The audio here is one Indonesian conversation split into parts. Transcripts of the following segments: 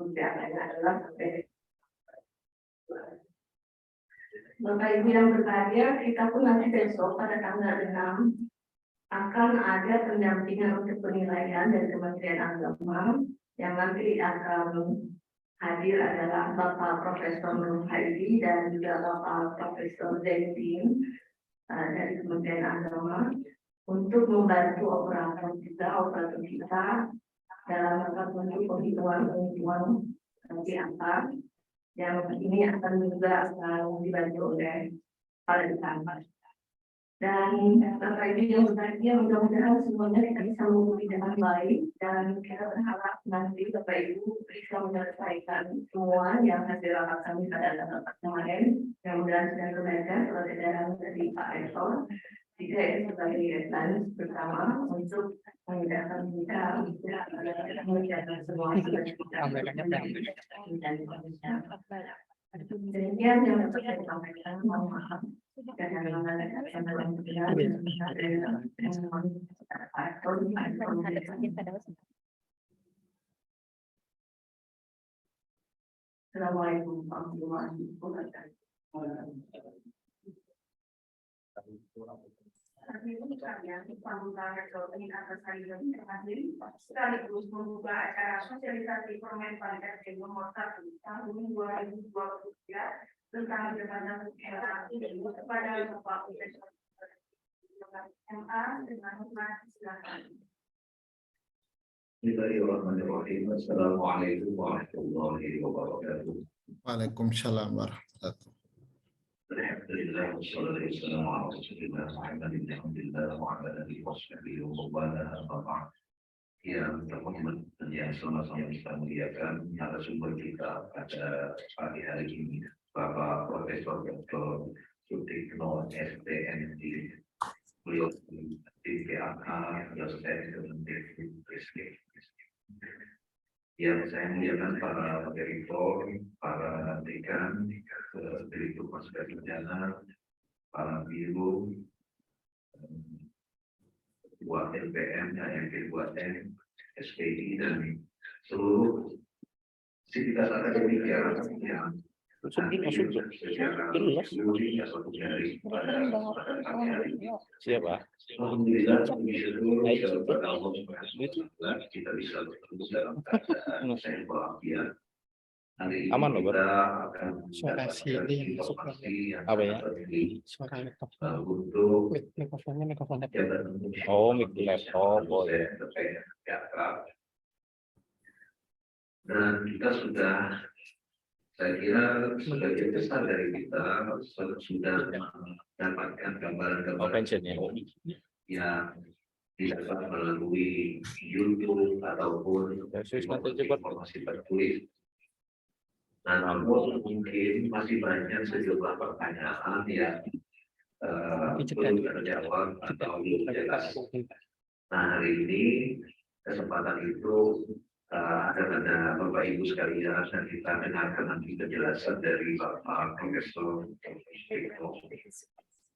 pembicaranya adalah sampai Bapak Ibu yang berbahagia, kita pun nanti besok pada tanggal 6 akan ada pendampingan untuk penilaian dari Kementerian Agama yang nanti akan hadir adalah Bapak Profesor Nur Haidi dan juga Bapak Profesor Zentin dari Kementerian Agama untuk membantu operator kita dalam rangka untuk penghitungan angka yang ini akan juga dibantu oleh para desainer. Dan Bapak Ibu yang berbahagia, mudah-mudahan semuanya kita bisa mengikuti dengan baik dan kita berharap nanti Bapak Ibu bisa menyelesaikan semua yang hasil rapat kami pada rapat kemarin. Yang mudah sudah terbaca surat edaran dari Pak Rektor. Jika itu sebagai deadline bersama untuk memudahkan kita mengerjakan semua demikian yang dapat saya sampaikan. Mohon maaf. Assalamualaikum warahmatullahi wabarakatuh. Sekaligus membuka acara sosialisasi Permen Pan RT nomor 1 tahun 2023 tentang jabatan era kepada Bapak Profesor MA dengan hormat silakan. Bismillahirrahmanirrahim. Assalamualaikum warahmatullahi wabarakatuh. Waalaikumsalam warahmatullahi wabarakatuh. Alhamdulillah wassalatu wassalamu ala rasulillah Muhammadin alhamdulillah wa ala alihi wa sahbihi wa man wala. Yang terhormat dan yang sama-sama kita muliakan narasumber kita pada pagi hari ini, Bapak Profesor Dr. Sutikno SPMD, beliau di PAK Dosen Kementerian yang saya muliakan para direktur, para dekan, direktur masukan bencana, para biro, ketua LPM dan LP2M, SPI dan seluruh sivitas akademik yang siapa? Alhamdulillah kita bisa bertemu dalam keadaan saya bahagia. Hari ini Aman loh, kita akan Suara CD yang masuk apa ya? Suara laptop. untuk Mikrofon Oh, mic laptop. Oh ya. Dan kita sudah, saya kira sebagian besar dari kita sudah mendapatkan gambaran-gambaran pension ya. yang didapat melalui YouTube ataupun informasi tertulis. Nah, namun mungkin masih banyak sejumlah pertanyaan yang belum terjawab atau belum jelas. Nah, hari ini kesempatan itu ada Bapak Ibu sekalian dan kita dengarkan nanti penjelasan dari Bapak Profesor Sutikno,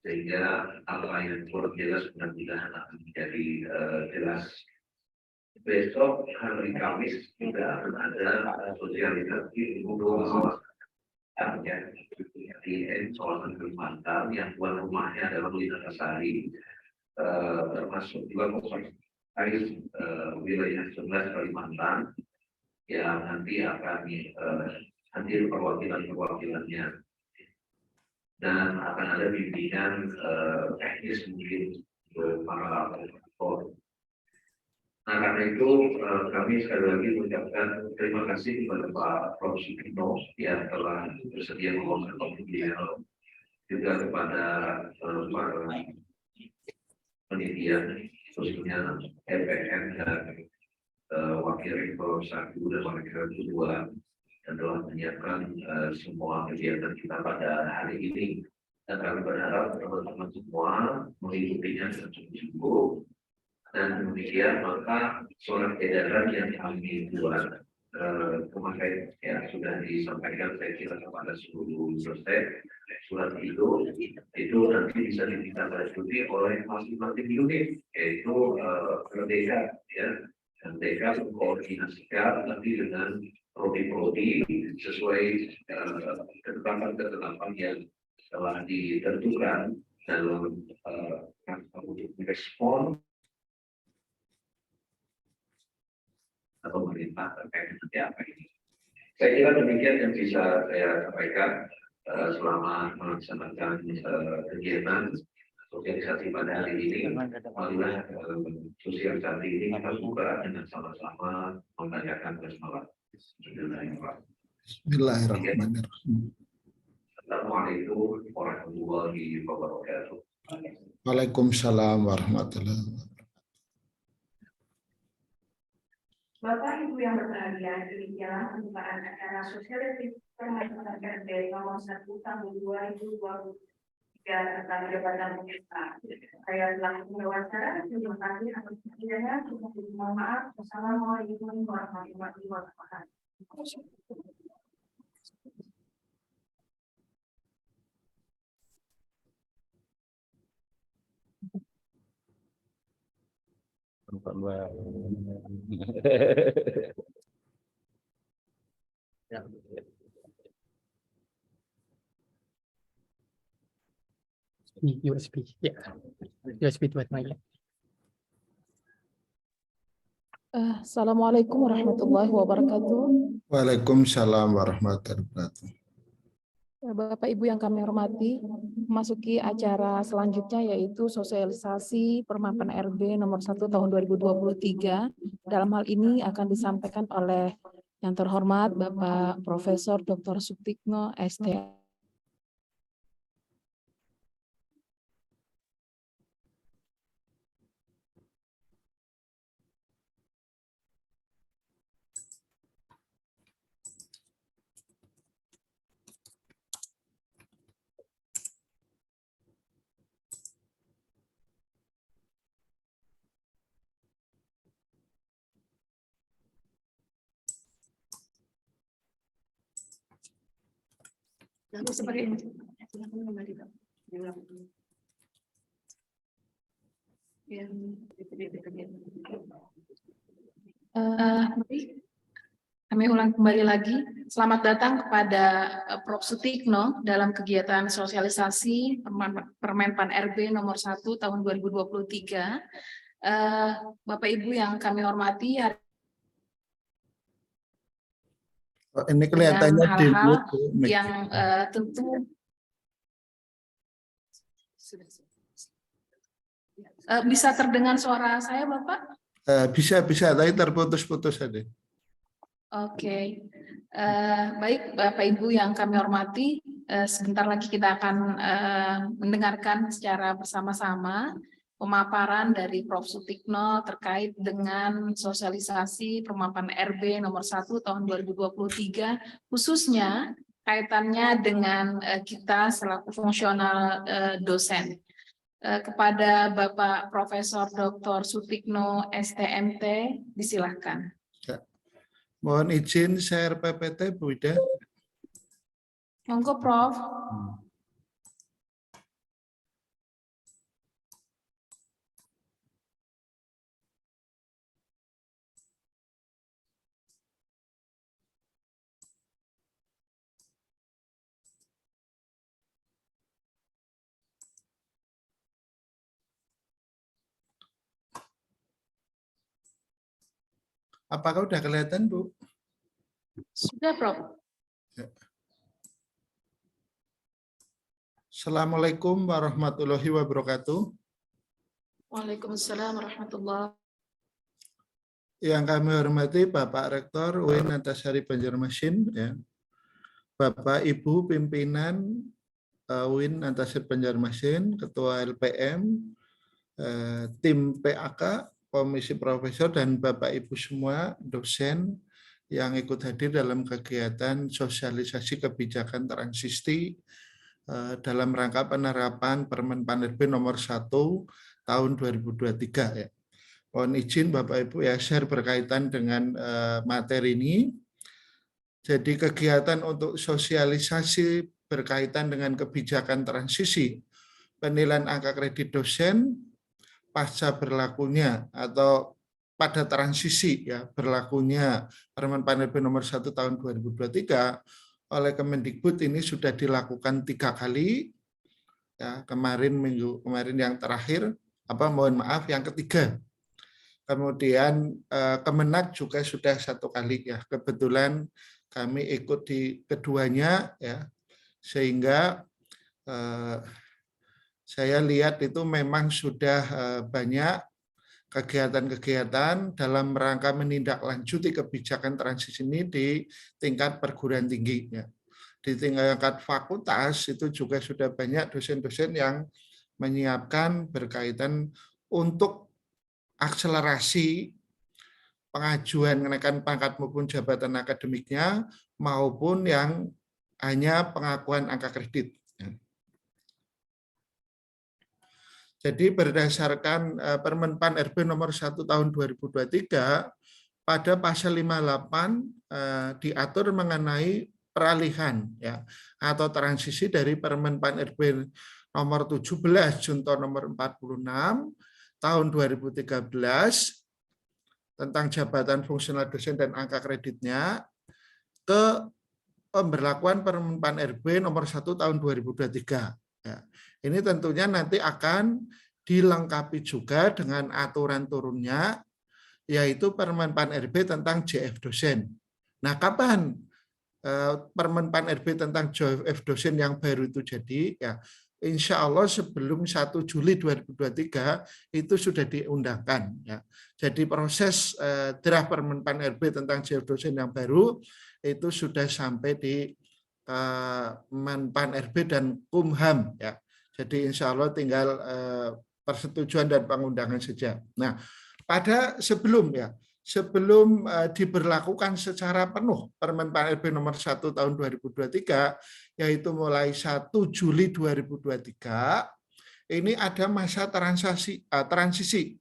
sehingga apa yang kurang jelas mudah-mudahan akan menjadi jelas. Besok hari Kamis juga akan ada sosialisasi untuk di Soalan Kalimantan yang tuan rumahnya adalah Lintasari, termasuk juga komisaris wilayah 11 Kalimantan yang nanti akan hadir perwakilan-perwakilannya dan akan ada bimbingan teknis mungkin untuk para operator. Nah, karena itu kami sekali lagi mengucapkan terima kasih kepada Pak Prof. Sutikno yang telah bersedia mengontak beliau, juga kepada para penelitian khususnya LPM dan Wakil Rektor 1 dan Wakil Rektor 2 yang telah menyiapkan semua kegiatan kita pada hari ini. Dan kami berharap teman-teman semua mengikutinya dengan sungguh-sungguh. Dan demikian maka surat edaran yang kami buat kemarin ya sudah disampaikan saya kira kepada seluruh dosen. Surat itu nanti bisa ditindaklanjuti oleh masing-masing unit, yaitu Merdeka ya, Merdeka mengkoordinasikan nanti dengan prodi-prodi sesuai ketetapan yang telah ditentukan dalam untuk merespon atau pemerintah terkait dengan apa ini. Saya kira demikian yang bisa saya sampaikan selama melaksanakan kegiatan sosialisasi pada hari ini. Marilah sosialisasi ini kita buka dengan sama-sama membacakan basmalah. Bismillahirrahmanirrahim. Assalamualaikum warahmatullahi wabarakatuh. Waalaikumsalam warahmatullahi wabarakatuh. Bapak Ibu yang berbahagia, demikianlah pembukaan acara sosialisasi permanfaatan RB nomor 1 tahun 2023 tentang jabatan pemirsa. Saya telah mewawancara. Terima kasih atas perhatiannya. Mohon maaf. Wassalamualaikum warahmatullahi wabarakatuh. USB, ya. USB buat Maya. Assalamualaikum warahmatullahi wabarakatuh. Waalaikumsalam warahmatullahi wabarakatuh. Bapak Ibu yang kami hormati, memasuki acara selanjutnya yaitu sosialisasi permapan RB nomor 1 tahun 2023. Dalam hal ini akan disampaikan oleh yang terhormat Bapak Profesor Dr. Sutikno ST. Seperti ini. Silakan kembali, Pak. Diulang. Kami ulang kembali lagi. Selamat datang kepada Prof. Sutikno dalam kegiatan sosialisasi Permenpan RB nomor 1 tahun 2023. Bapak Ibu yang kami hormati, Ini kelihatannya di hal-hal mute. yang tentu bisa terdengar suara saya, Bapak? Bisa, tapi terputus-putus saja. Oke. Baik Bapak Ibu yang kami hormati, sebentar lagi kita akan mendengarkan secara bersama-sama pemaparan dari Prof. Sutikno terkait dengan sosialisasi permapan RB nomor 1 tahun 2023, khususnya kaitannya dengan kita selaku fungsional dosen. Kepada Bapak Profesor Dr. Sutikno STMT, disilahkan. Mohon izin share PPT, Bu Ida. Monggo, Prof. Apakah udah kelihatan, Bu? Sudah, Prof. Assalamualaikum warahmatullahi wabarakatuh. Waalaikumsalam warahmatullahi. Yang kami hormati Bapak Rektor UIN Antasari Banjarmasin, ya. Bapak Ibu pimpinan UIN Antasari Banjarmasin, Ketua LPM, tim PAK, Komisi Profesor, dan Bapak Ibu semua dosen yang ikut hadir dalam kegiatan sosialisasi kebijakan transisi dalam rangka penerapan Permenpan RB nomor 1 tahun 2023. Ya. Mohon izin Bapak Ibu ya share berkaitan dengan materi ini. Jadi kegiatan untuk sosialisasi berkaitan dengan kebijakan transisi penilaian angka kredit dosen pasca berlakunya atau pada transisi ya berlakunya Permen Pan RB nomor 1 tahun 2023 oleh Kemendikbud ini sudah dilakukan 3 kali. Ya, minggu kemarin yang terakhir, mohon maaf yang ketiga. Kemudian Kemenak juga sudah 1 kali ya. Kebetulan kami ikut di keduanya ya, sehingga saya lihat itu memang sudah banyak kegiatan-kegiatan dalam rangka menindaklanjuti kebijakan transisi ini di tingkat perguruan tinggi. Ya. Di tingkat fakultas itu juga sudah banyak dosen-dosen yang menyiapkan berkaitan untuk akselerasi pengajuan kenaikan pangkat maupun jabatan akademiknya maupun yang hanya pengakuan angka kredit. Jadi berdasarkan Permen Pan RB nomor 1 tahun 2023 pada pasal 58 diatur mengenai peralihan ya atau transisi dari Permen Pan RB nomor 17 junto nomor 46 tahun 2013 tentang jabatan fungsional dosen dan angka kreditnya ke pemberlakuan Permen Pan RB nomor 1 tahun 2023 ya. Ini tentunya nanti akan dilengkapi juga dengan aturan turunnya, yaitu Permen Pan RB tentang JF dosen. Nah, kapan Permen Pan RB tentang JF dosen yang baru itu jadi? Ya, insya Allah sebelum 1 Juli 2023 itu sudah diundangkan. Ya. Jadi proses draft Permen Pan RB tentang JF dosen yang baru itu sudah sampai di Menpan RB dan Kumham. Ya. Jadi insya Allah tinggal persetujuan dan pengundangan saja. Nah, sebelum diberlakukan secara penuh Permen Pan RB nomor 1 tahun 2023, yaitu mulai 1 Juli 2023, ini ada masa transisi.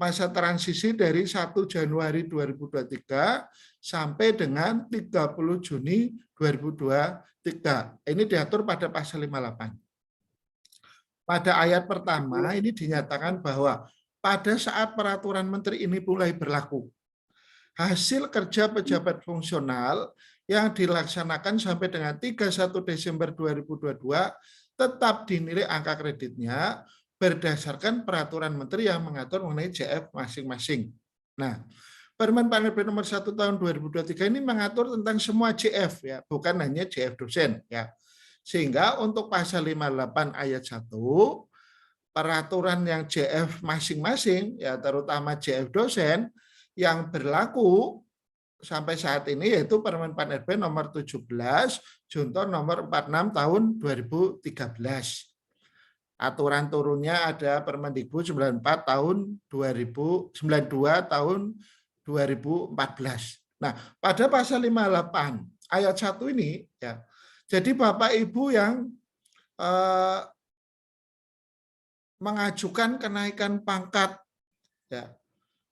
Masa transisi dari 1 Januari 2023 sampai dengan 30 Juni 2023. Ini diatur pada pasal 58. Pada ayat pertama ini dinyatakan bahwa pada saat peraturan menteri ini mulai berlaku, hasil kerja pejabat fungsional yang dilaksanakan sampai dengan 31 Desember 2022 tetap dinilai angka kreditnya berdasarkan peraturan menteri yang mengatur mengenai JF masing-masing. Nah, Permen Pan RB nomor 1 tahun 2023 ini mengatur tentang semua JF ya, bukan hanya JF dosen ya. Sehingga untuk pasal 58 ayat 1 peraturan yang JF masing-masing ya terutama JF dosen yang berlaku sampai saat ini yaitu Permen Pan RB nomor 17 junto nomor 46 tahun 2013. Aturan turunnya ada Permendikbud 94 tahun 2092 tahun 2014. Nah, pada pasal 58 ayat 1 ini ya. Jadi Bapak Ibu yang mengajukan kenaikan pangkat ya,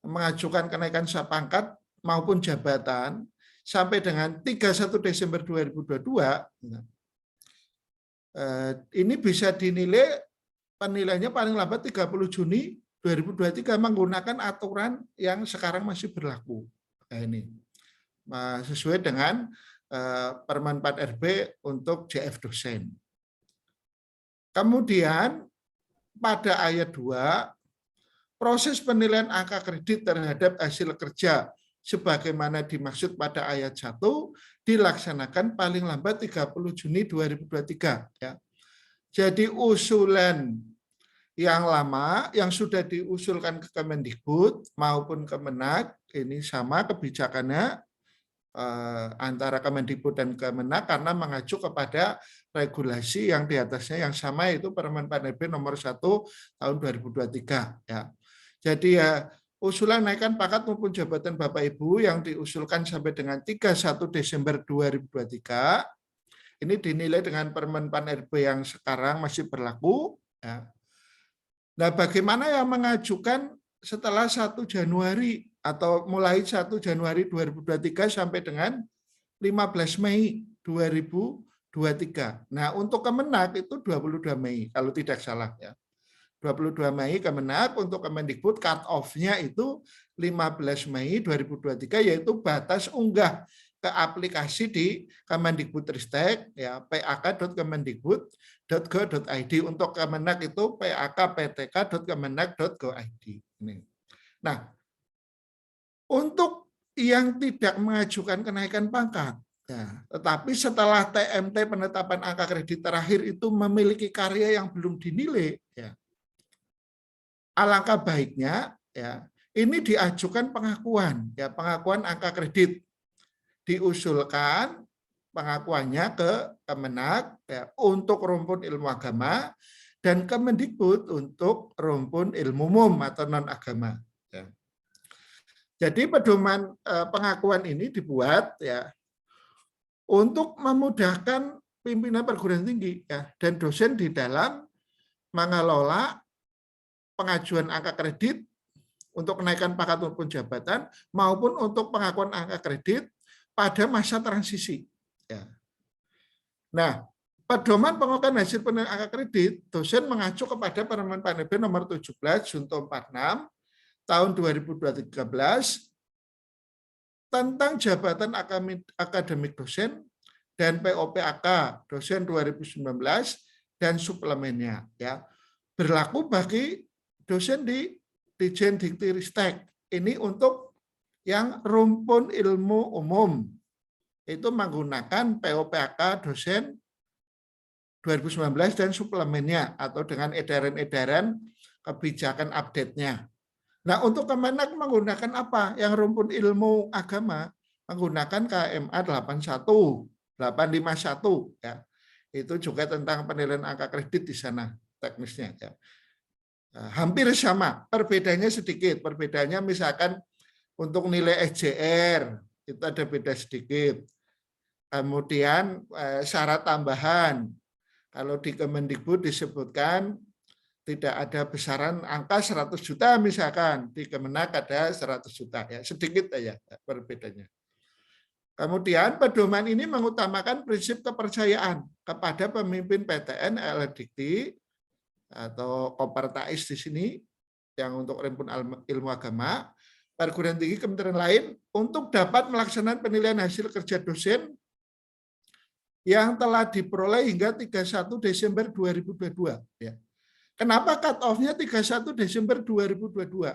mengajukan kenaikan pangkat maupun jabatan sampai dengan 31 Desember 2022 ini bisa dinilai penilaiannya paling lambat 30 Juni 2023 menggunakan aturan yang sekarang masih berlaku. Nah, ini sesuai dengan Permen Pan RB untuk JF dosen. Kemudian pada ayat 2, proses penilaian angka kredit terhadap hasil kerja sebagaimana dimaksud pada ayat 1 dilaksanakan paling lambat 30 Juni 2023. Ya. Jadi usulan yang lama yang sudah diusulkan ke Kemendikbud maupun Kemenak ini sama kebijakannya antara Kemendikbud dan Kemenak karena mengacu kepada regulasi yang di atasnya yang sama yaitu Permen Pan RB nomor 1 tahun 2023 ya. Jadi ya usulan naikkan pangkat maupun jabatan Bapak Ibu yang diusulkan sampai dengan 31 Desember 2023 ini dinilai dengan Permen Pan RB yang sekarang masih berlaku ya. Nah, bagaimana yang mengajukan setelah 1 Januari atau mulai 1 Januari 2023 sampai dengan 15 Mei 2023. Nah, untuk Kemenak itu 22 Mei kalau tidak salah ya. 22 Mei Kemenak, untuk Kemendikbud cut off-nya itu 15 Mei 2023, yaitu batas unggah ke aplikasi di Kemendikbudristek ya, pak.kemendikbud.go.id. Untuk Kemenak itu pak.ptk.kemenak.go.id. Nah, untuk yang tidak mengajukan kenaikan pangkat, ya, tetapi setelah TMT penetapan angka kredit terakhir itu memiliki karya yang belum dinilai, ya, alangkah baiknya ya ini diajukan pengakuan, ya, pengakuan angka kredit, diusulkan pengakuannya ke Kemenak ya, untuk rumpun ilmu agama, dan Kemendikbud untuk rumpun ilmu umum atau non agama. Ya. Jadi pedoman pengakuan ini dibuat ya untuk memudahkan pimpinan perguruan tinggi ya dan dosen di dalam mengelola pengajuan angka kredit untuk kenaikan pangkat maupun jabatan maupun untuk pengakuan angka kredit pada masa transisi. Ya. Nah, pedoman pengakuan hasil penilaian angka kredit, dosen mengacu kepada Permen PAN-RB nomor 17 Junto 46 tahun 2013 tentang jabatan akademik dosen dan POPAK dosen 2019 dan suplemennya, ya, berlaku bagi dosen di Dijen Dikti-Ristek. Ini untuk yang rumpun ilmu umum itu menggunakan POPAK dosen 2019 dan suplemennya atau dengan edaran-edaran kebijakan update-nya. Nah, untuk Kemenak menggunakan apa? Yang rumpun ilmu agama menggunakan KMA 851 ya. Itu juga tentang penilaian angka kredit di sana teknisnya ya. Hampir sama, perbedaannya sedikit. Perbedaannya misalkan untuk nilai SJR itu ada beda sedikit. Kemudian syarat tambahan, kalau di Kemendikbud disebutkan tidak ada besaran angka 100 juta misalkan, di Kemenak ada 100 juta ya, sedikit aja perbedaannya. Kemudian pedoman ini mengutamakan prinsip kepercayaan kepada pemimpin PTN, LDikti atau Kopertais di sini yang untuk rumpun ilmu agama, perguruan tinggi kementerian lain untuk dapat melaksanakan penilaian hasil kerja dosen yang telah diperoleh hingga 31 Desember 2022 ya. Kenapa cut off-nya 31 Desember 2022?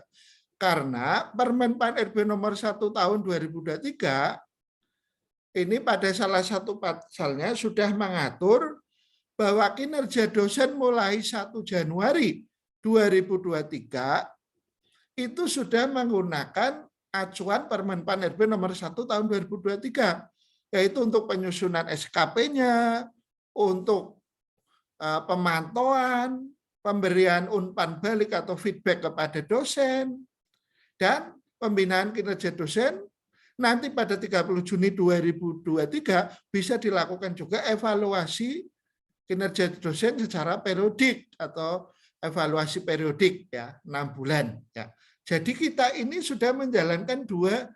Karena Permen PAN-RB nomor 1 tahun 2023 ini pada salah satu pasalnya sudah mengatur bahwa kinerja dosen mulai 1 Januari 2023 itu sudah menggunakan acuan Permen PAN-RB nomor 1 tahun 2023, yaitu untuk penyusunan SKP-nya, untuk pemantauan, pemberian umpan balik atau feedback kepada dosen, dan pembinaan kinerja dosen. Nanti pada 30 Juni 2023 bisa dilakukan juga evaluasi kinerja dosen secara periodik atau evaluasi periodik ya, 6 bulan ya. Jadi kita ini sudah menjalankan dua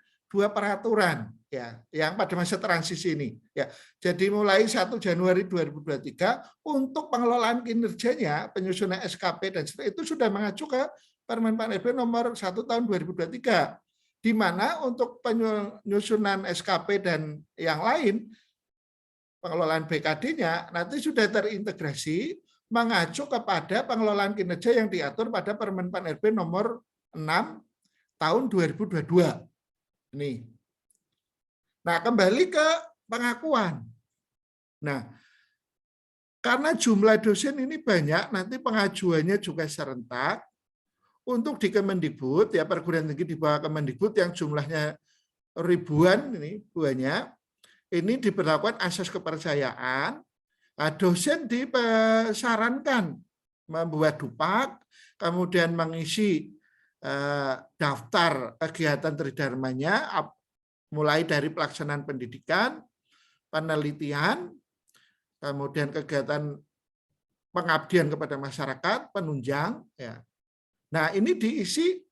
peraturan ya yang pada masa transisi ini ya. Jadi mulai 1 Januari 2023 untuk pengelolaan kinerjanya, penyusunan SKP dan itu sudah mengacu ke Permen PAN-RB nomor 1 tahun 2023, di mana untuk penyusunan SKP dan yang lain pengelolaan BKD-nya nanti sudah terintegrasi mengacu kepada pengelolaan kinerja yang diatur pada Permen PAN-RB nomor 6 tahun 2022 ini. Nah, kembali ke pengakuan. Nah, karena jumlah dosen ini banyak, nanti pengajuannya juga serentak. Untuk di Kemendikbud, ya perguruan tinggi di bawah Kemendikbud yang jumlahnya ribuan ini banyak, ini diberlakukan asas kepercayaan. Nah, dosen disarankan membuat dupak, kemudian mengisi daftar kegiatan tridharmanya, mulai dari pelaksanaan pendidikan, penelitian, kemudian kegiatan pengabdian kepada masyarakat, penunjang. Ya. Nah, ini diisi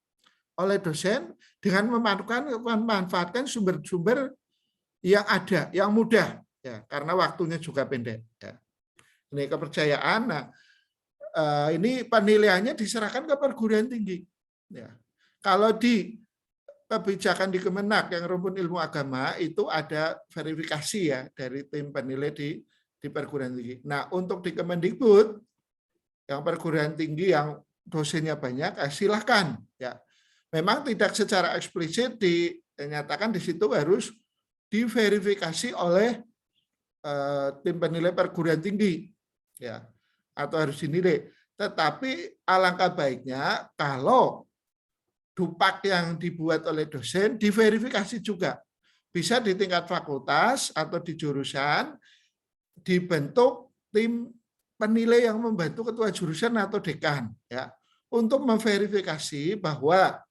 oleh dosen dengan memanfaatkan sumber-sumber yang ada, yang mudah, ya, karena waktunya juga pendek. Ya. Ini kepercayaan. Nah, ini penilaiannya diserahkan ke perguruan tinggi. Ya. Kalau di kebijakan di Kemenak yang rumpun ilmu agama itu ada verifikasi ya dari tim penilai di perguruan tinggi. Nah, untuk di Kemendikbud yang perguruan tinggi yang dosennya banyak, silahkan ya. Memang tidak secara eksplisit dinyatakan di situ harus diverifikasi oleh tim penilai perguruan tinggi ya, atau harus dinilai. Tetapi alangkah baiknya kalau dupak yang dibuat oleh dosen diverifikasi juga. Bisa di tingkat fakultas atau di jurusan dibentuk tim penilai yang membantu ketua jurusan atau dekan ya untuk memverifikasi bahwa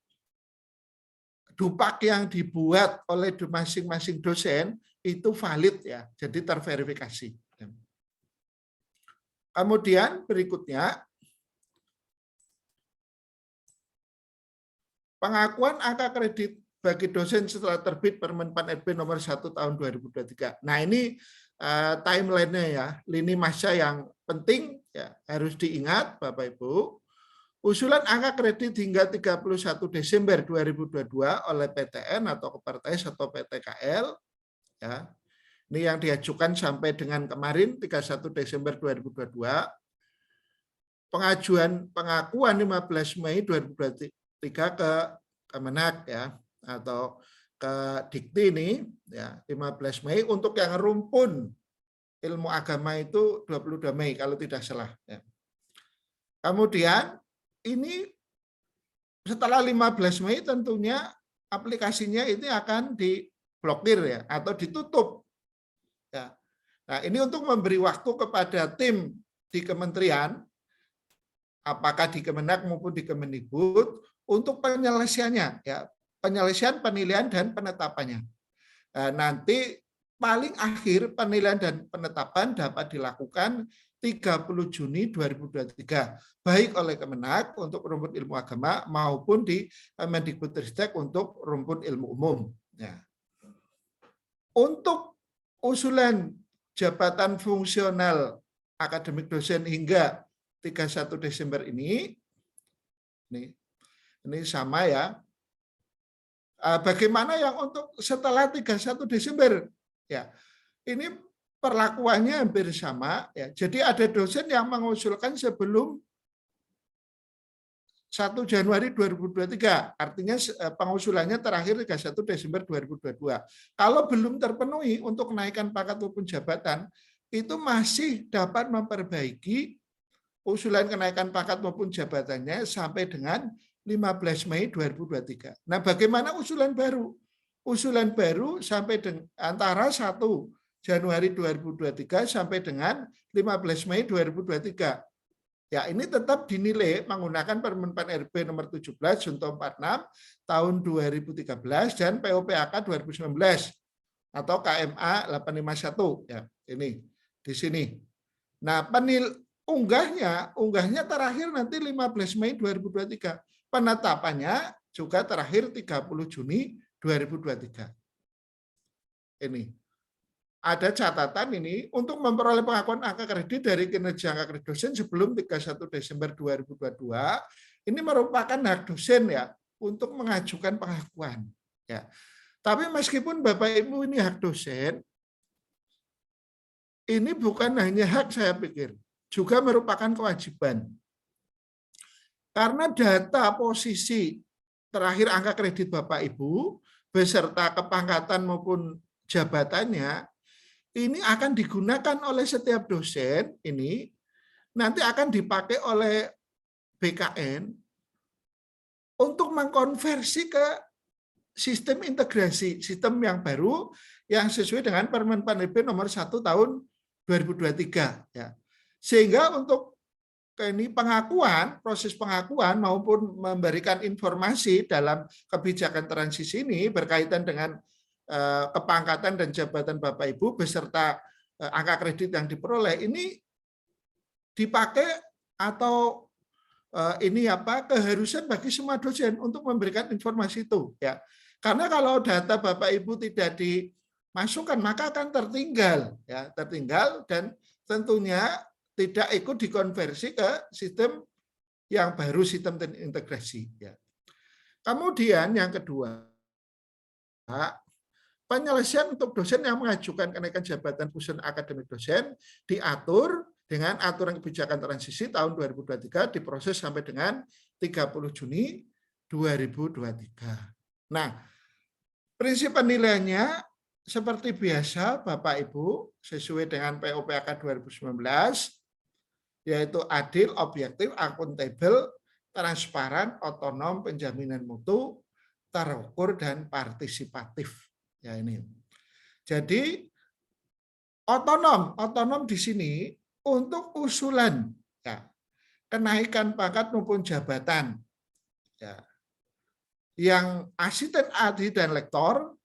dupak yang dibuat oleh masing-masing dosen itu valid ya, jadi terverifikasi. Kemudian berikutnya pengakuan angka kredit bagi dosen setelah terbit Permen Pan RB nomor 1 tahun 2023. Nah, ini timeline-nya ya, lini masa yang penting ya, harus diingat Bapak Ibu. Usulan angka kredit hingga 31 Desember 2022 oleh PTN atau Kepertais atau PTKL ya. Ini yang diajukan sampai dengan kemarin 31 Desember 2022. Pengakuan 15 Mei 2023 ke Kemenak ya atau ke Dikti ini ya 15 Mei untuk yang rumpun ilmu agama itu 22 Mei kalau tidak salah ya. Kemudian ini setelah 15 Mei tentunya aplikasinya ini akan diblokir ya atau ditutup ya. Nah, ini untuk memberi waktu kepada tim di kementerian apakah di Kemenak maupun di Kemendikbud untuk penyelesaiannya ya, penyelesaian penilaian dan penetapannya. Nah, nanti paling akhir penilaian dan penetapan dapat dilakukan 30 Juni 2023 baik oleh Kemenak untuk rumpun ilmu agama maupun di Mendikbudristek untuk rumpun ilmu umum. Ya. Untuk usulan jabatan fungsional akademik dosen hingga 31 Desember ini sama ya. Bagaimana yang untuk setelah 31 Desember? Ya, ini perlakuannya hampir sama. Ya. Jadi ada dosen yang mengusulkan sebelum 1 Januari 2023. Artinya pengusulannya terakhir 31 Desember 2022. Kalau belum terpenuhi untuk kenaikan pangkat maupun jabatan, itu masih dapat memperbaiki usulan kenaikan pangkat maupun jabatannya sampai dengan 15 Mei 2023. Nah, bagaimana usulan baru? Usulan baru sampai antara 1 Januari 2023 sampai dengan 15 Mei 2023. Ya, ini tetap dinilai menggunakan Permen Pan RB nomor 17 Junto 46 tahun 2013 dan POPAK 2019 atau KMA 851 ya. Ini di sini. Nah, unggahnya terakhir nanti 15 Mei 2023. Penetapannya juga terakhir 30 Juni 2023. Ini. Ada catatan ini untuk memperoleh pengakuan angka kredit dari kinerja angka kredit dosen sebelum 31 Desember 2022. Ini merupakan hak dosen ya untuk mengajukan pengakuan. Ya. Tapi meskipun Bapak Ibu ini hak dosen, ini bukan hanya hak saya pikir, juga merupakan kewajiban. Karena data posisi terakhir angka kredit Bapak Ibu beserta kepangkatan maupun jabatannya ini akan digunakan oleh setiap dosen, ini nanti akan dipakai oleh BKN untuk mengkonversi ke sistem integrasi, sistem yang baru yang sesuai dengan Permen Pan RB nomor 1 tahun 2023 ya. Sehingga untuk ini pengakuan, proses pengakuan maupun memberikan informasi dalam kebijakan transisi ini berkaitan dengan kepangkatan dan jabatan Bapak Ibu beserta angka kredit yang diperoleh ini dipakai atau ini keharusan bagi semua dosen untuk memberikan informasi itu ya. Karena kalau data Bapak Ibu tidak dimasukkan maka akan tertinggal ya, tertinggal dan tentunya tidak ikut dikonversi ke sistem yang baru, sistem terintegrasi. Ya. Kemudian yang kedua, penyelesaian untuk dosen yang mengajukan kenaikan jabatan khusus akademik dosen diatur dengan aturan kebijakan transisi tahun 2023 diproses sampai dengan 30 Juni 2023. Nah, prinsip penilaiannya seperti biasa Bapak Ibu sesuai dengan POPAK 2019, yaitu adil, objektif, akuntabel, transparan, otonom, penjaminan mutu, terukur, dan partisipatif. Ya ini. Jadi otonom di sini untuk usulan ya, kenaikan pangkat maupun jabatan. Ya. Yang asisten ahli dan lektor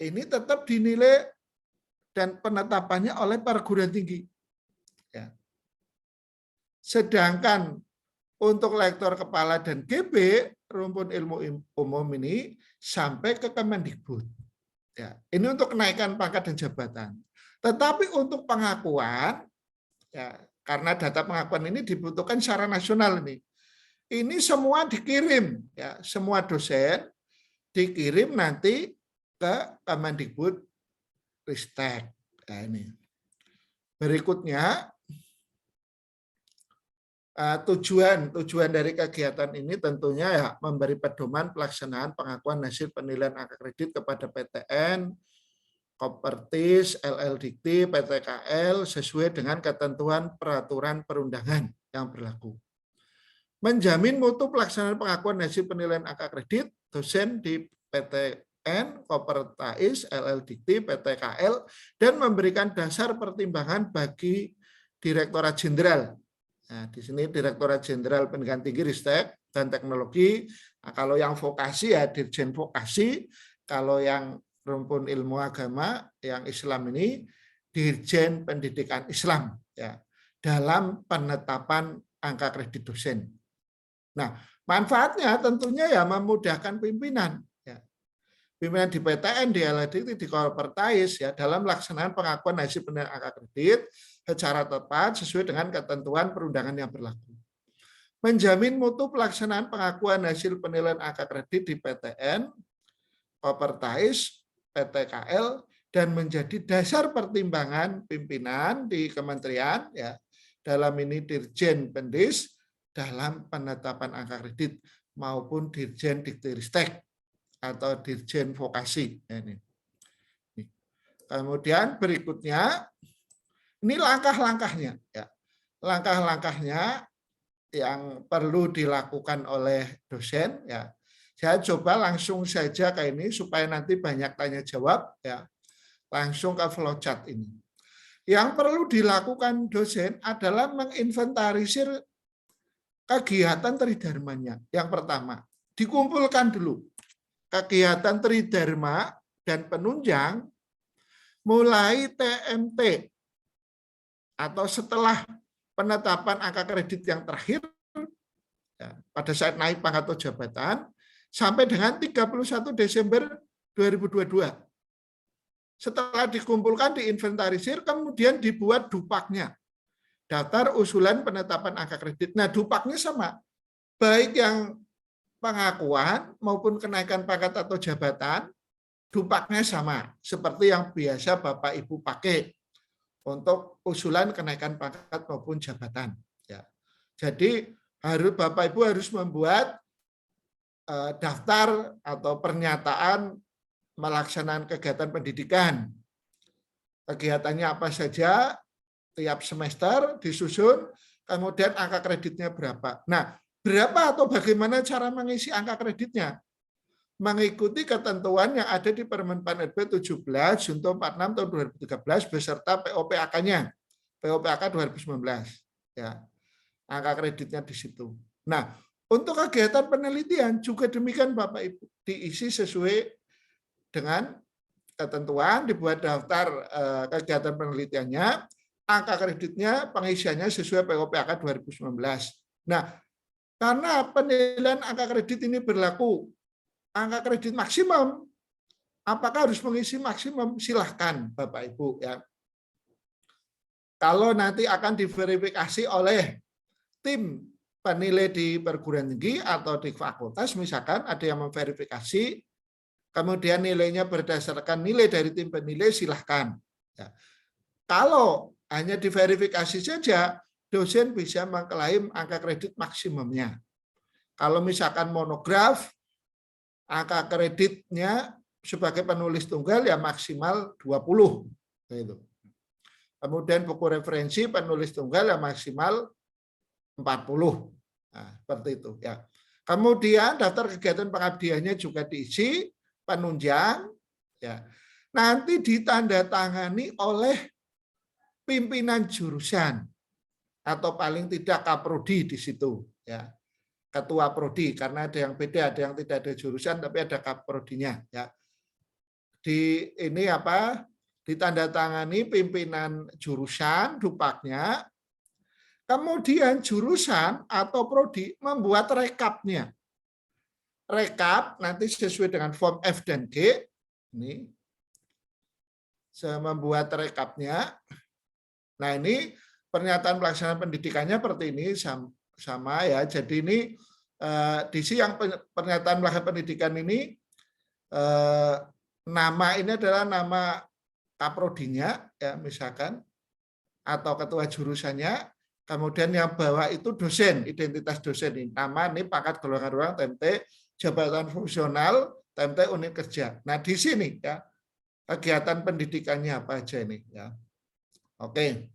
ini tetap dinilai dan penetapannya oleh perguruan tinggi. Ya. Sedangkan untuk lektor kepala dan GB, rumpun ilmu umum ini sampai ke Kemendikbud. Ya, ini untuk kenaikan pangkat dan jabatan. Tetapi untuk pengakuan, ya, karena data pengakuan ini dibutuhkan secara nasional ini. Ini semua dikirim, ya, semua dosen dikirim nanti ke Kemendikbud Ristek. Nah, ini. Berikutnya, tujuan dari kegiatan ini tentunya ya memberi pedoman pelaksanaan pengakuan hasil penilaian angka kredit kepada PTN, Kopertis, LLDikti, PTKL sesuai dengan ketentuan peraturan perundangan yang berlaku. Menjamin mutu pelaksanaan pengakuan hasil penilaian angka kredit dosen di PTN, Kopertais, LLDikti, PTKL dan memberikan dasar pertimbangan bagi Direktorat Jenderal. Nah, di sini Direktorat Jenderal Pendidikan Tinggi, Ristek dan Teknologi. Nah, kalau yang vokasi ya Dirjen Vokasi, kalau yang rumpun ilmu agama yang Islam ini Dirjen Pendidikan Islam ya dalam penetapan angka kredit dosen. Nah, manfaatnya tentunya ya memudahkan pimpinan ya. Pimpinan di PTN, di LLDikti, di Kopertais ya dalam pelaksanaan pengakuan hasil penilaian angka kredit secara tepat sesuai dengan ketentuan perundangan yang berlaku. Menjamin mutu pelaksanaan pengakuan hasil penilaian angka kredit di PTN, Kopertais, PTKL dan menjadi dasar pertimbangan pimpinan di kementerian ya dalam ini Dirjen Pendis dalam penetapan angka kredit maupun Dirjen Dikti-Ristek atau Dirjen Vokasi. Ini. Kemudian berikutnya ini langkah-langkahnya ya. Langkah-langkahnya yang perlu dilakukan oleh dosen ya. Saya coba langsung saja ke ini supaya nanti banyak tanya jawab ya. Langsung ke flowchart ini. Yang perlu dilakukan dosen adalah menginventarisir kegiatan tridharmanya. Yang pertama, dikumpulkan dulu kegiatan tridharma dan penunjang mulai TMT atau setelah penetapan angka kredit yang terakhir ya, pada saat naik pangkat atau jabatan sampai dengan 31 Desember 2022. Setelah dikumpulkan, diinventarisir, kemudian dibuat dupaknya. Daftar usulan penetapan angka kredit. Nah, dupaknya sama. Baik yang pengakuan maupun kenaikan pangkat atau jabatan, dupaknya sama. Seperti yang biasa Bapak Ibu pakai untuk usulan kenaikan pangkat maupun jabatan. Ya. Jadi Bapak Ibu harus membuat daftar atau pernyataan melaksanakan kegiatan pendidikan. Kegiatannya apa saja, tiap semester disusun, kemudian angka kreditnya berapa. Nah, berapa atau bagaimana cara mengisi angka kreditnya? Mengikuti ketentuan yang ada di Permen Pan RB 17 Junto 46 tahun 2013 beserta POPAK-nya. POPAK 2019. Ya. Angka kreditnya di situ. Nah, untuk kegiatan penelitian juga demikian Bapak Ibu, diisi sesuai dengan ketentuan, dibuat daftar kegiatan penelitiannya, angka kreditnya, pengisiannya sesuai POPAK 2019. Nah, karena penilaian angka kredit ini berlaku angka kredit maksimum, apakah harus mengisi maksimum? Silahkan Bapak Ibu ya. Kalau nanti akan diverifikasi oleh tim penilai di perguruan tinggi atau di fakultas, misalkan ada yang memverifikasi, kemudian nilainya berdasarkan nilai dari tim penilai, silahkan. Ya. Kalau hanya diverifikasi saja, dosen bisa mengklaim angka kredit maksimumnya. Kalau misalkan monograf, angka kreditnya sebagai penulis tunggal ya maksimal 20. Gitu. Kemudian buku referensi penulis tunggal ya maksimal 40. Nah, seperti itu ya. Kemudian daftar kegiatan pengabdiannya juga diisi, penunjang ya. Nanti ditandatangani oleh pimpinan jurusan atau paling tidak kaprodi di situ ya. Ketua prodi, karena ada yang beda, ada yang tidak ada jurusan tapi ada kaprodinya ya. Di ini apa? Ditandatangani pimpinan jurusan dupaknya. Kemudian jurusan atau prodi membuat rekapnya. Rekap nanti sesuai dengan form F dan G. Ini saya membuat rekapnya. Nah ini pernyataan pelaksanaan pendidikannya seperti ini sama ya. Jadi ini di sisi yang pernyataan pelaksanaan pendidikan ini nama ini adalah nama kaprodinya ya misalkan atau ketua jurusannya. Kemudian yang bawah itu dosen, identitas dosen ini. Nama ini pangkat golongan ruang, TMT, jabatan fungsional, TMT unit kerja. Nah di sini ya kegiatan pendidikannya apa aja ini ya. Oke.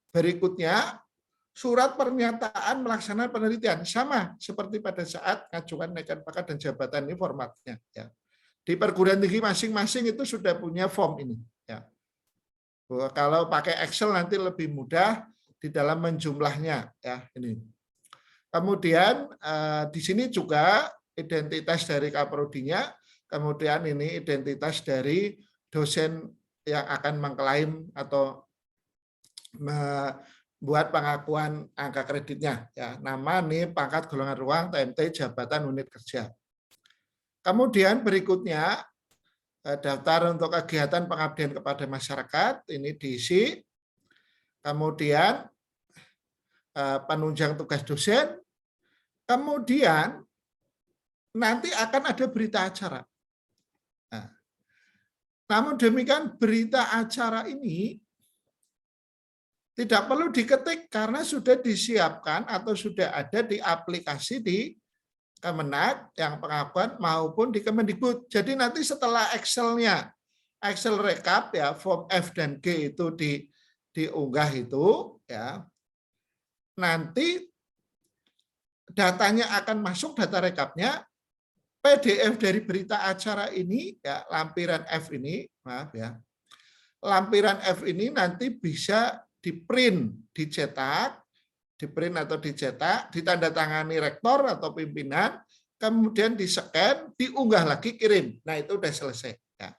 Berikutnya surat pernyataan melaksanakan penelitian sama seperti pada saat ngajukan naikan pangkat dan jabatan ini formatnya ya. Di perguruan tinggi masing-masing itu sudah punya form ini ya. Kalau pakai Excel nanti lebih mudah di dalam menjumlahnya ya ini. Kemudian di sini juga identitas dari kaprodinya, kemudian ini identitas dari dosen yang akan mengklaim atau membuat pengakuan angka kreditnya ya. Nama nih pangkat golongan ruang, TMT, jabatan unit kerja. Kemudian berikutnya daftar untuk kegiatan pengabdian kepada masyarakat ini diisi. Kemudian penunjang tugas dosen, kemudian nanti akan ada berita acara. Nah, namun demikian berita acara ini tidak perlu diketik karena sudah disiapkan atau sudah ada di aplikasi di Kemenak yang pengakuan maupun di Kemendikbud. Jadi nanti setelah Excel-nya, Excel rekap ya, form F dan G itu diunggah itu ya. Nanti datanya akan masuk data rekapnya, PDF dari berita acara ini ya, lampiran F ini, maaf ya. Lampiran F ini nanti bisa diprint, dicetak, diprint atau dicetak, ditandatangani rektor atau pimpinan, kemudian di-scan, diunggah lagi, kirim. Nah, itu udah selesai ya.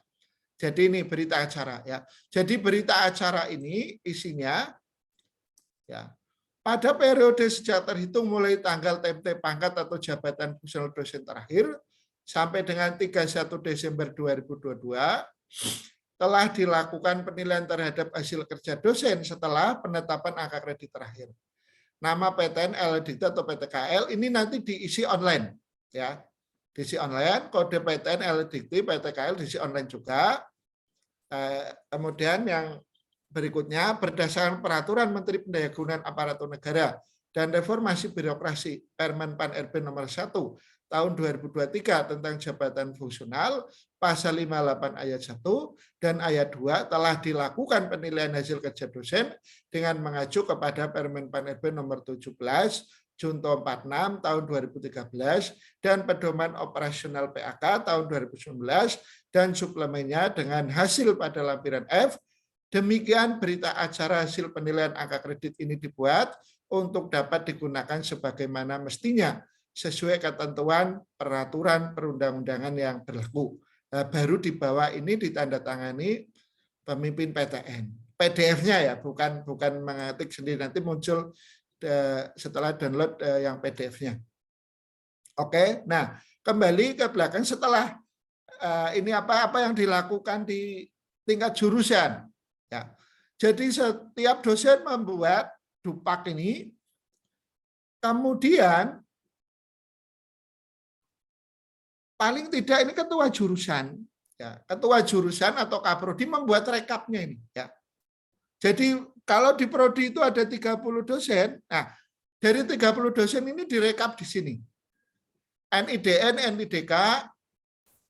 Jadi ini berita acara ya. Jadi berita acara ini isinya ya. Pada periode sejak terhitung mulai tanggal TMT pangkat atau jabatan fungsional dosen terakhir sampai dengan 31 Desember 2022 telah dilakukan penilaian terhadap hasil kerja dosen setelah penetapan angka kredit terakhir. Nama PTN, LDT atau PTKL ini nanti diisi online ya. Diisi online, kode PTN, LDT, PTKL diisi online juga. Kemudian yang berikutnya, berdasarkan peraturan Menteri Pendayagunaan Aparatur Negara dan Reformasi Birokrasi Permen Pan RB nomor 1 tahun 2023 tentang jabatan fungsional, pasal 58 ayat 1 dan ayat 2 telah dilakukan penilaian hasil kerja dosen dengan mengacu kepada Permen Pan RB nomor 17 Junto 46 tahun 2013 dan pedoman operasional PAK tahun 2019 dan suplemennya dengan hasil pada lampiran F. Demikian berita acara hasil penilaian angka kredit ini dibuat untuk dapat digunakan sebagaimana mestinya sesuai ketentuan peraturan perundang-undangan yang berlaku. Baru di bawah ini ditandatangani pemimpin PTN. PDF-nya ya, bukan mengetik sendiri, nanti muncul setelah download yang PDF-nya. Oke, nah kembali ke belakang setelah ini apa yang dilakukan di tingkat jurusan. Ya, Jadi setiap dosen membuat dupak ini, kemudian paling tidak ini ketua jurusan, ya, ketua jurusan atau kaprodi membuat rekapnya ini. Ya. Jadi kalau di prodi itu ada 30 dosen, nah dari 30 dosen ini direkap di sini. NIDN, NIDK,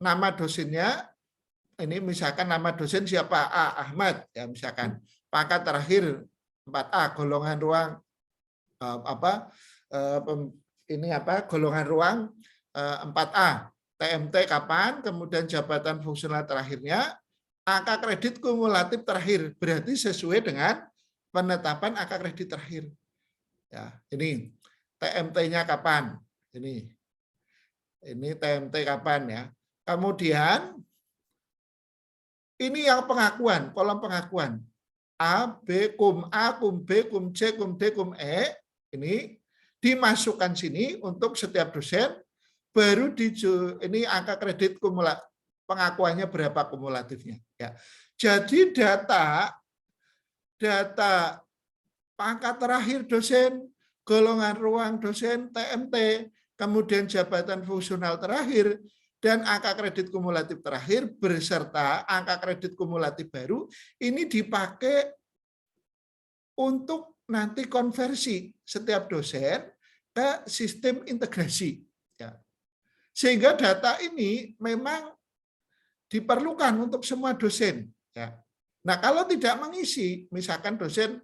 nama dosennya, ini misalkan nama dosen siapa? A. Ahmad, ya misalkan. Pangkat terakhir 4A, golongan ruang golongan ruang 4A. TMT kapan, kemudian jabatan fungsional terakhirnya, angka kredit kumulatif terakhir, berarti sesuai dengan penetapan angka kredit terakhir. Ya, ini TMT-nya kapan? Ini TMT kapan ya? Kemudian ini yang pengakuan, kolom pengakuan. A, B, kum A, kum B, kum C, kum D, kum E, ini dimasukkan sini untuk setiap dosen, baru ini angka kredit kumulatif, pengakuannya berapa kumulatifnya. Ya. Jadi data pangkat terakhir dosen, golongan ruang dosen, TMT, kemudian jabatan fungsional terakhir, dan angka kredit kumulatif terakhir beserta angka kredit kumulatif baru ini dipakai untuk nanti konversi setiap dosen ke sistem integrasi. Ya. Sehingga data ini memang diperlukan untuk semua dosen. Ya. Nah kalau tidak mengisi, misalkan dosen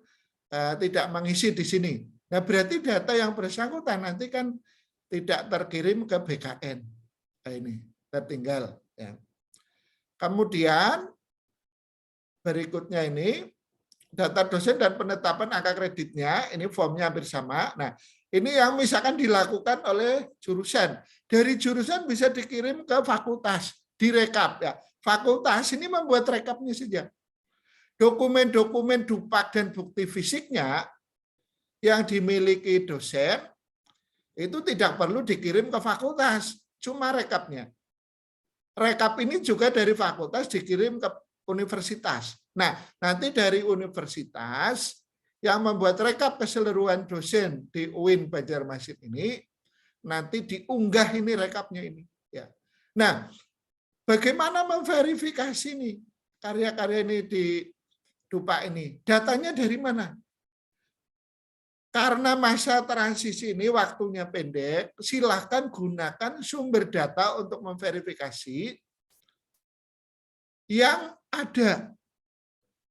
tidak mengisi di sini, nah berarti data yang bersangkutan nanti kan tidak terkirim ke BKN. Nah, ini tertinggal. Ya. Kemudian berikutnya ini data dosen dan penetapan angka kreditnya, ini formnya hampir sama. Nah, ini yang misalkan dilakukan oleh jurusan. Dari jurusan bisa dikirim ke fakultas, direkap ya. Fakultas ini membuat rekapnya saja. Dokumen-dokumen dupak dan bukti fisiknya yang dimiliki dosen itu tidak perlu dikirim ke fakultas, cuma rekapnya. Rekap ini juga dari fakultas dikirim ke universitas. Nah, nanti dari universitas yang membuat rekap keseluruhan dosen di UIN Banjarmasin ini, nanti diunggah ini rekapnya ini. Ya. Nah, bagaimana memverifikasi nih karya-karya ini di dupak ini? Datanya dari mana? Karena masa transisi ini waktunya pendek, silahkan gunakan sumber data untuk memverifikasi yang ada.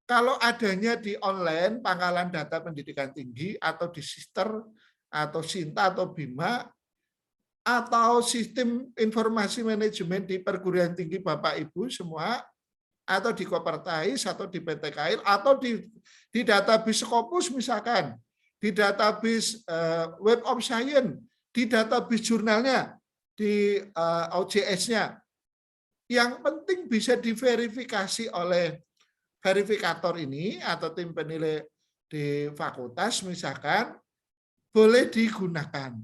Kalau adanya di online, Pangkalan Data Pendidikan Tinggi, atau di Sister, atau Sinta, atau Bima, atau sistem informasi manajemen di perguruan tinggi Bapak Ibu semua, atau di Kopertais, atau di PTKIL, atau di database Scopus misalkan, di database Web of Science, di database jurnalnya, di OJS-nya. Yang penting bisa diverifikasi oleh verifikator ini atau tim penilai di fakultas misalkan, boleh digunakan.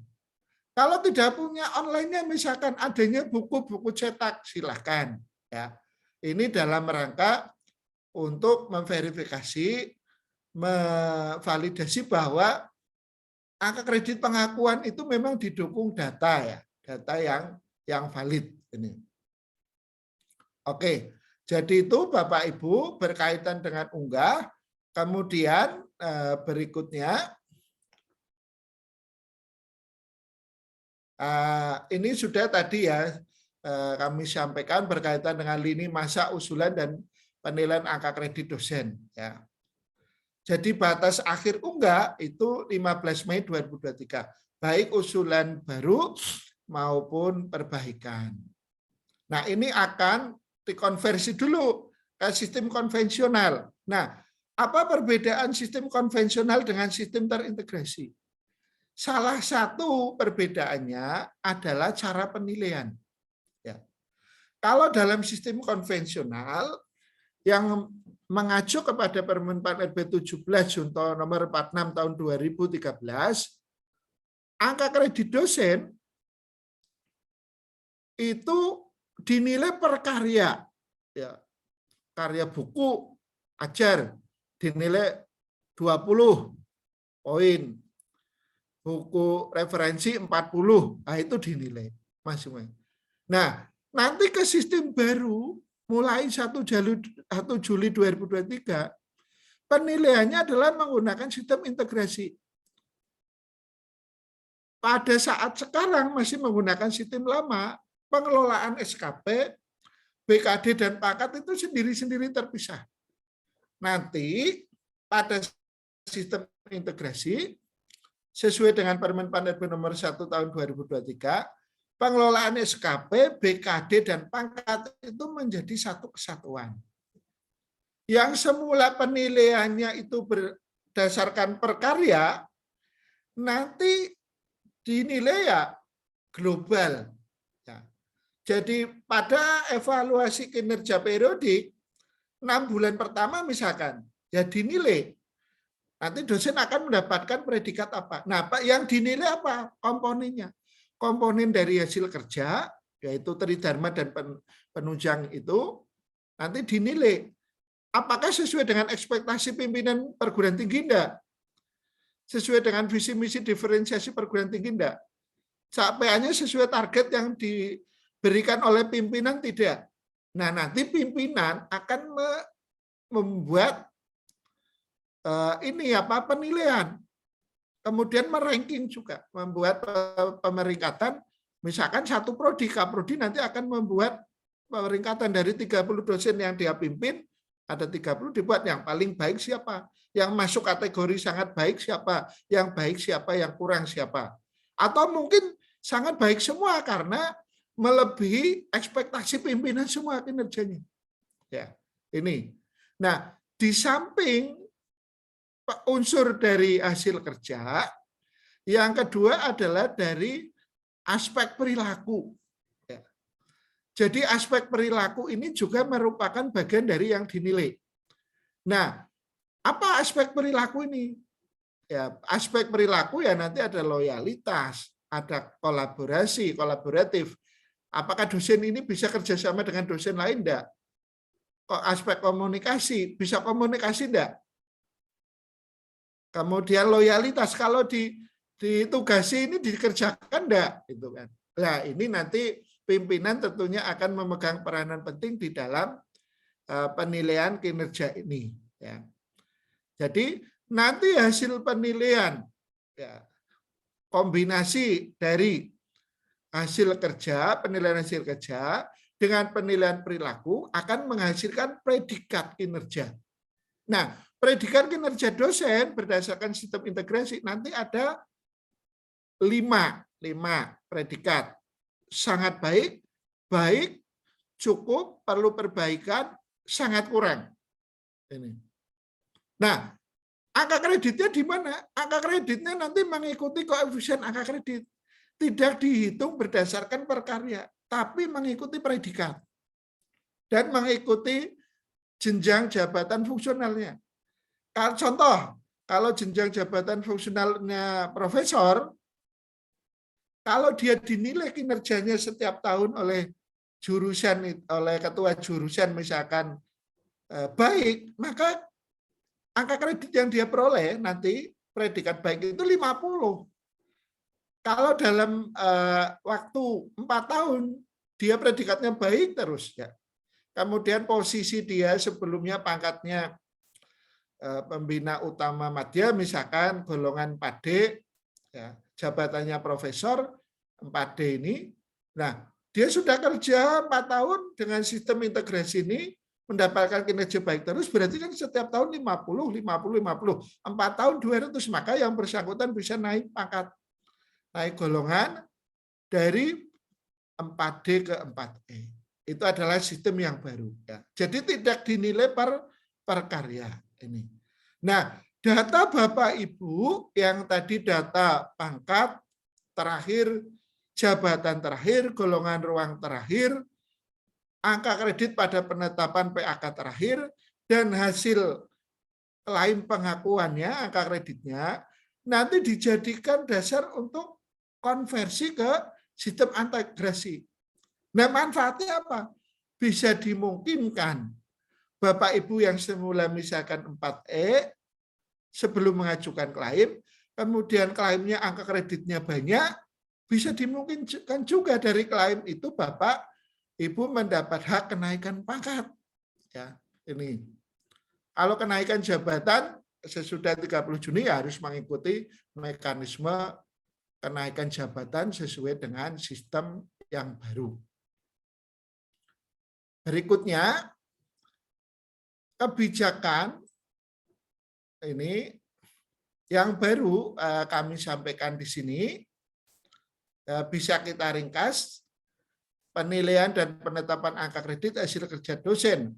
Kalau tidak punya online-nya misalkan adanya buku-buku cetak, silahkan. Ya. Ini dalam rangka untuk memverifikasi, memvalidasi bahwa angka kredit pengakuan itu memang didukung data ya, data yang valid ini. Oke, jadi itu Bapak Ibu berkaitan dengan unggah. Kemudian berikutnya ini sudah tadi ya kami sampaikan berkaitan dengan lini masa usulan dan penilaian angka kredit dosen ya. Jadi batas akhir unggah itu 15 Mei 2023, baik usulan baru maupun perbaikan. Nah, ini akan dikonversi dulu ke sistem konvensional. Nah, apa perbedaan sistem konvensional dengan sistem terintegrasi? Salah satu perbedaannya adalah cara penilaian. Ya. Kalau dalam sistem konvensional yang mengacu kepada Permen Pan RB 17 Junto nomor 46 tahun 2013, angka kredit dosen itu dinilai per karya, ya, karya buku ajar, dinilai 20 poin. Buku referensi 40, nah itu dinilai masing-masing. Nah, nanti ke sistem baru mulai 1 Juli 2023, penilaiannya adalah menggunakan sistem integrasi. Pada saat sekarang masih menggunakan sistem lama, pengelolaan SKP, BKD, dan pangkat itu sendiri-sendiri terpisah. Nanti pada sistem integrasi, sesuai dengan Permen Pan RB nomor 1 tahun 2023, pengelolaan SKP, BKD, dan pangkat itu menjadi satu kesatuan. Yang semula penilaiannya itu berdasarkan per karya, nanti dinilai ya global. Ya. Jadi pada evaluasi kinerja periodik, 6 bulan pertama misalkan, ya dinilai. Nanti dosen akan mendapatkan predikat apa. Nah, yang dinilai apa? Komponennya. Komponen dari hasil kerja, yaitu tridharma dan penunjang itu, nanti dinilai. Apakah sesuai dengan ekspektasi pimpinan perguruan tinggi enggak? Sesuai dengan visi misi diferensiasi perguruan tinggi enggak? Capaiannya sesuai target yang diberikan oleh pimpinan tidak? Nah, nanti pimpinan akan membuat penilaian, kemudian meranking juga, membuat pemeringkatan, misalkan satu prodi, Kaprodi nanti akan membuat pemeringkatan dari 30 dosen yang dia pimpin, ada 30 dibuat yang paling baik siapa, yang masuk kategori sangat baik siapa, yang baik siapa, yang kurang siapa, atau mungkin sangat baik semua karena melebihi ekspektasi pimpinan semua kinerjanya. Ya, ini. Nah, di samping unsur dari hasil kerja, yang kedua adalah dari aspek perilaku. Ya. Jadi aspek perilaku ini juga merupakan bagian dari yang dinilai. Nah, apa aspek perilaku ini? Ya, aspek perilaku ya nanti ada loyalitas, ada kolaborasi, kolaboratif. Apakah dosen ini bisa kerjasama dengan dosen lain enggak? Aspek komunikasi, bisa komunikasi enggak? Kemudian loyalitas, kalau ditugasi ini dikerjakan enggak? Gitu kan. Nah, ini nanti pimpinan tentunya akan memegang peranan penting di dalam penilaian kinerja ini. Ya. Jadi nanti hasil penilaian, ya, kombinasi dari hasil kerja, penilaian hasil kerja dengan penilaian perilaku akan menghasilkan predikat kinerja. Nah, predikat kinerja dosen berdasarkan sistem integrasi nanti ada 5 predikat. Sangat baik, baik, cukup, perlu perbaikan, sangat kurang. Ini. Nah, angka kreditnya di mana? Angka kreditnya nanti mengikuti koefisien angka kredit. Tidak dihitung berdasarkan per karya, tapi mengikuti predikat. Dan mengikuti jenjang jabatan fungsionalnya. Contoh, kalau jenjang jabatan fungsionalnya profesor, kalau dia dinilai kinerjanya setiap tahun oleh jurusan, oleh ketua jurusan misalkan baik, maka angka kredit yang dia peroleh nanti predikat baik itu 50. Kalau dalam waktu 4 tahun dia predikatnya baik terus ya. Kemudian posisi dia sebelumnya pangkatnya pembina utama madya misalkan golongan 4D ya, jabatannya profesor 4D ini. Nah, dia sudah kerja 4 tahun dengan sistem integrasi ini mendapatkan kinerja baik terus, berarti kan setiap tahun 50, 4 tahun 200, maka yang bersangkutan bisa naik pangkat, naik golongan dari 4D ke 4E. Itu adalah sistem yang baru. Ya. Jadi tidak dinilai per karya ini. Nah, data Bapak Ibu yang tadi data pangkat terakhir, jabatan terakhir, golongan ruang terakhir, angka kredit pada penetapan PAK terakhir, dan hasil klaim pengakuannya, angka kreditnya, nanti dijadikan dasar untuk konversi ke sistem integrasi. Nah, manfaatnya apa? Bisa dimungkinkan Bapak Ibu yang semula misalkan 4E, sebelum mengajukan klaim, kemudian klaimnya angka kreditnya banyak, bisa dimungkinkan juga dari klaim itu Bapak Ibu mendapat hak kenaikan pangkat. Ya, ini. Kalau kenaikan jabatan sesudah 30 Juni ya harus mengikuti mekanisme kenaikan jabatan sesuai dengan sistem yang baru. Berikutnya, kebijakan ini yang baru kami sampaikan di sini, bisa kita ringkas, penilaian dan penetapan angka kredit hasil kerja dosen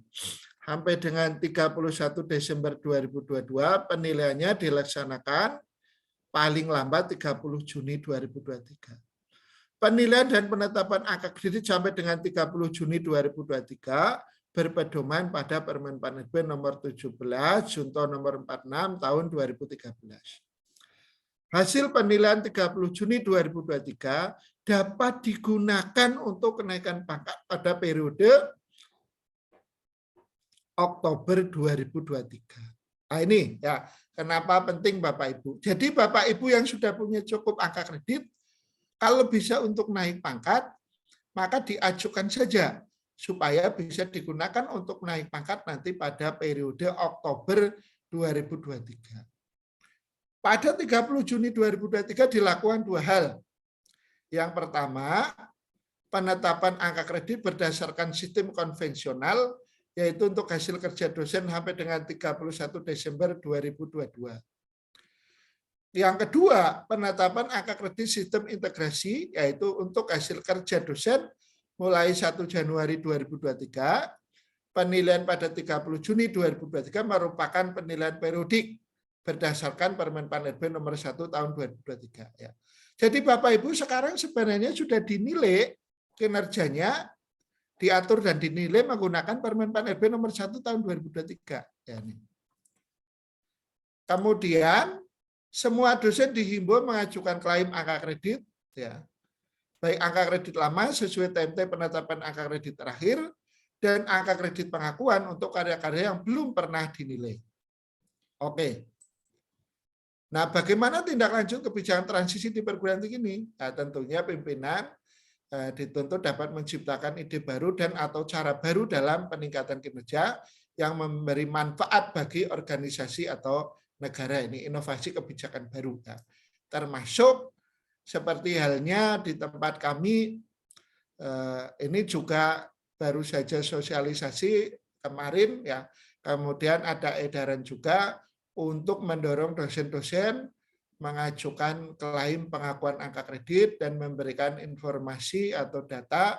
sampai dengan 31 Desember 2022, penilaiannya dilaksanakan paling lambat 30 Juni 2023. Penilaian dan penetapan angka kredit sampai dengan 30 Juni 2023 berpedoman pada Permen Pan RB nomor 17 Junto nomor 46 tahun 2013. Hasil penilaian 30 Juni 2023 dapat digunakan untuk kenaikan pangkat pada periode Oktober 2023. Nah ini ya, kenapa penting Bapak Ibu. Jadi Bapak Ibu yang sudah punya cukup angka kredit, kalau bisa untuk naik pangkat, maka diajukan saja supaya bisa digunakan untuk naik pangkat nanti pada periode Oktober 2023. Pada 30 Juni 2023 dilakukan dua hal. Yang pertama, penetapan angka kredit berdasarkan sistem konvensional, yaitu untuk hasil kerja dosen sampai dengan 31 Desember 2022. Yang kedua, penetapan angka kredit sistem integrasi, yaitu untuk hasil kerja dosen mulai 1 Januari 2023, penilaian pada 30 Juni 2023 merupakan penilaian periodik berdasarkan Permen Pan RB nomor 1 tahun 2023. Ya. Jadi Bapak Ibu sekarang sebenarnya sudah dinilai kinerjanya, diatur dan dinilai menggunakan Permen Pan RB nomor 1 tahun 2023. Ya, ini. Kemudian semua dosen dihimbau mengajukan klaim angka kredit, ya, baik angka kredit lama sesuai TMT penetapan angka kredit terakhir dan angka kredit pengakuan untuk karya-karya yang belum pernah dinilai. Oke. Nah, bagaimana tindak lanjut kebijakan transisi di perguruan tinggi ini? Nah, tentunya pimpinan dituntut dapat menciptakan ide baru dan atau cara baru dalam peningkatan kinerja yang memberi manfaat bagi organisasi atau negara. Ini inovasi kebijakan baru. Nah, termasuk seperti halnya di tempat kami, ini juga baru saja sosialisasi kemarin, ya. Kemudian ada edaran juga untuk mendorong dosen-dosen mengajukan klaim pengakuan angka kredit dan memberikan informasi atau data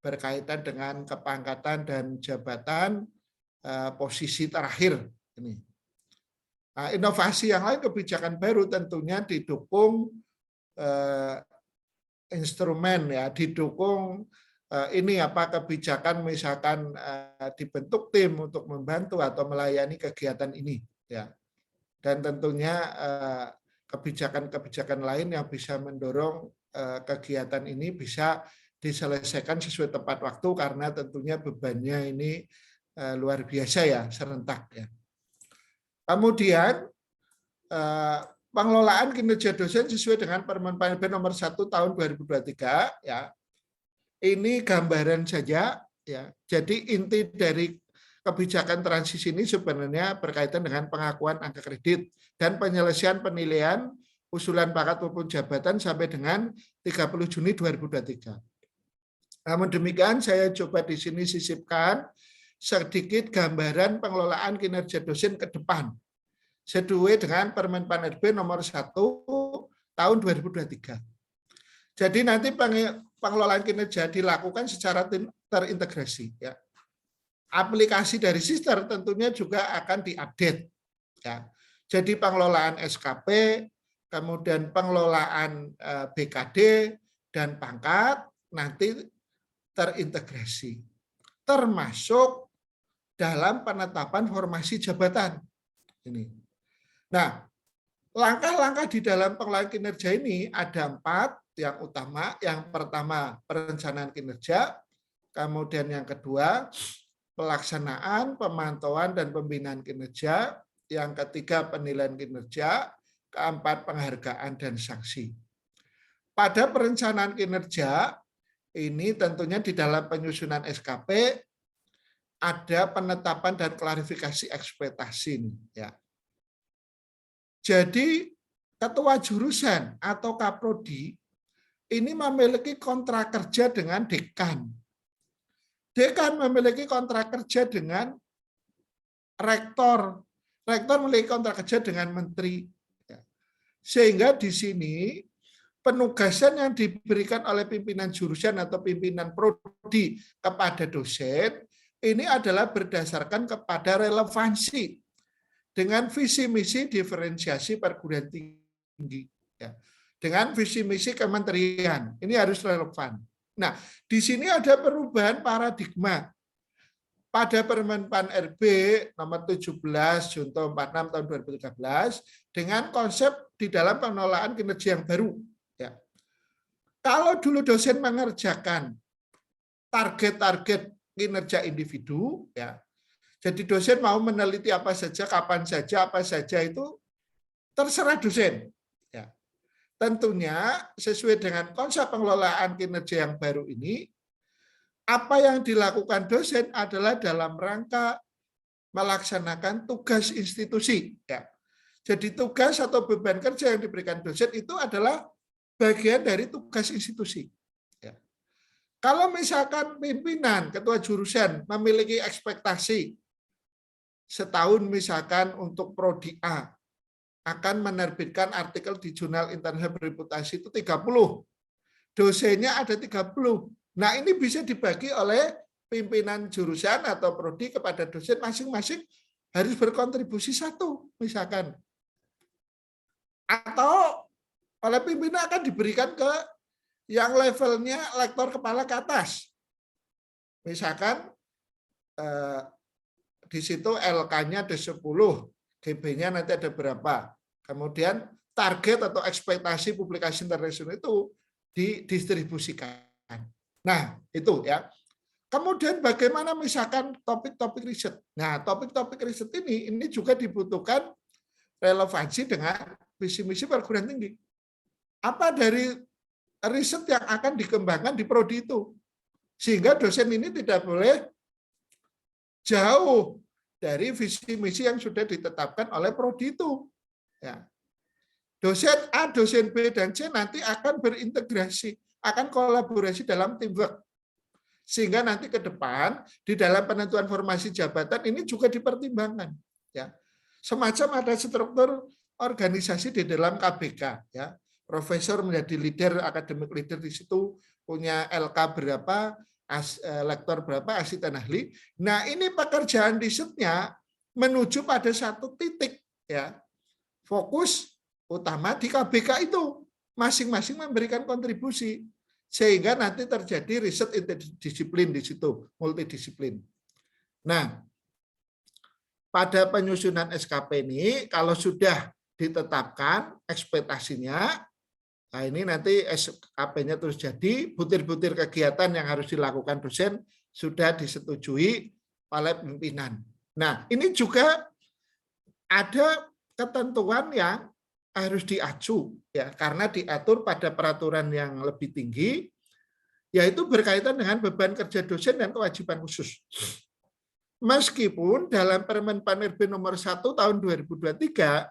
berkaitan dengan kepangkatan dan jabatan posisi terakhir. Ini. Nah, inovasi yang lain, kebijakan baru tentunya didukung instrumen, ya, didukung ini apa kebijakan misalkan dibentuk tim untuk membantu atau melayani kegiatan ini, ya. Dan tentunya kebijakan-kebijakan lain yang bisa mendorong kegiatan ini bisa diselesaikan sesuai tepat waktu karena tentunya bebannya ini luar biasa, ya, serentak, ya. Kemudian pengelolaan kinerja dosen sesuai dengan Permen Pan RB nomor 1 tahun 2023, ya. Ini gambaran saja, ya. Jadi inti dari kebijakan transisi ini sebenarnya berkaitan dengan pengakuan angka kredit dan penyelesaian penilaian usulan pangkat maupun jabatan sampai dengan 30 Juni 2023. Namun demikian saya coba di sini sisipkan sedikit gambaran pengelolaan kinerja dosen ke depan sesuai dengan Permen Pan RB nomor 1 tahun 2023. Jadi nanti pengelolaan kinerja dilakukan secara terintegrasi, ya. Aplikasi dari Sister tentunya juga akan diupdate, ya. Jadi pengelolaan SKP, kemudian pengelolaan BKD dan pangkat nanti terintegrasi, termasuk dalam penetapan formasi jabatan. Ini. Nah, langkah-langkah di dalam pengelolaan kinerja ini ada 4 yang utama. Yang pertama, perencanaan kinerja. Kemudian yang kedua, pelaksanaan, pemantauan, dan pembinaan kinerja. Yang ketiga, penilaian kinerja. Keempat, penghargaan dan sanksi. Pada perencanaan kinerja, ini tentunya di dalam penyusunan SKP, ada penetapan dan klarifikasi ekspektasi. Ya. Jadi, ketua jurusan atau kaprodi ini memiliki kontrak kerja dengan dekan. Dekan memiliki kontrak kerja dengan rektor. Rektor memiliki kontrak kerja dengan menteri. Sehingga di sini penugasan yang diberikan oleh pimpinan jurusan atau pimpinan prodi kepada dosen ini adalah berdasarkan kepada relevansi dengan visi misi diferensiasi perguruan tinggi. Dengan visi misi kementerian, ini harus relevan. Nah, di sini ada perubahan paradigma. Pada Permenpan RB nomor 17 Junto 46 tahun 2013 dengan konsep di dalam pengelolaan kinerja yang baru. Ya. Kalau dulu dosen mengerjakan target-target kinerja individu, ya, jadi dosen mau meneliti apa saja, kapan saja, apa saja itu terserah dosen. Ya. Tentunya sesuai dengan konsep pengelolaan kinerja yang baru ini, apa yang dilakukan dosen adalah dalam rangka melaksanakan tugas institusi. Ya. Jadi tugas atau beban kerja yang diberikan dosen itu adalah bagian dari tugas institusi. Ya. Kalau misalkan pimpinan, ketua jurusan memiliki ekspektasi setahun misalkan untuk prodi A akan menerbitkan artikel di jurnal internasional berreputasi itu 30. Dosennya ada 30. Nah, ini bisa dibagi oleh pimpinan jurusan atau prodi kepada dosen masing-masing harus berkontribusi 1, misalkan. Atau oleh pimpinan akan diberikan ke yang levelnya lektor kepala ke atas. Misalkan di situ LK-nya ada 10, GB-nya nanti ada berapa. Kemudian target atau ekspektasi publikasi internasional itu didistribusikan. Nah, itu ya. Kemudian bagaimana misalkan topik-topik riset. Nah, topik-topik riset ini juga dibutuhkan relevansi dengan visi misi perguruan tinggi. Apa dari riset yang akan dikembangkan di prodi itu? Sehingga dosen ini tidak boleh jauh dari visi misi yang sudah ditetapkan oleh prodi itu. Ya. Dosen A, dosen B, dan C nanti akan berintegrasi, akan kolaborasi dalam teamwork. Sehingga nanti ke depan di dalam penentuan formasi jabatan ini juga dipertimbangkan. Ya. Semacam ada struktur organisasi di dalam KBK. Ya. Profesor menjadi leader, akademik leader di situ, punya LK berapa, lektor berapa, asisten ahli. Nah, ini pekerjaan risetnya menuju pada satu titik. Ya. Fokus utama di KBK itu masing-masing memberikan kontribusi sehingga nanti terjadi riset interdisiplin di situ, multidisiplin. Nah, pada penyusunan SKP ini kalau sudah ditetapkan ekspektasinya, nah ini nanti SKP-nya terus jadi, butir-butir kegiatan yang harus dilakukan dosen sudah disetujui oleh pimpinan. Nah, ini juga ada ketentuan yang harus diacu ya karena diatur pada peraturan yang lebih tinggi yaitu berkaitan dengan beban kerja dosen dan kewajiban khusus. Meskipun dalam Permenpan RB nomor 1 tahun 2023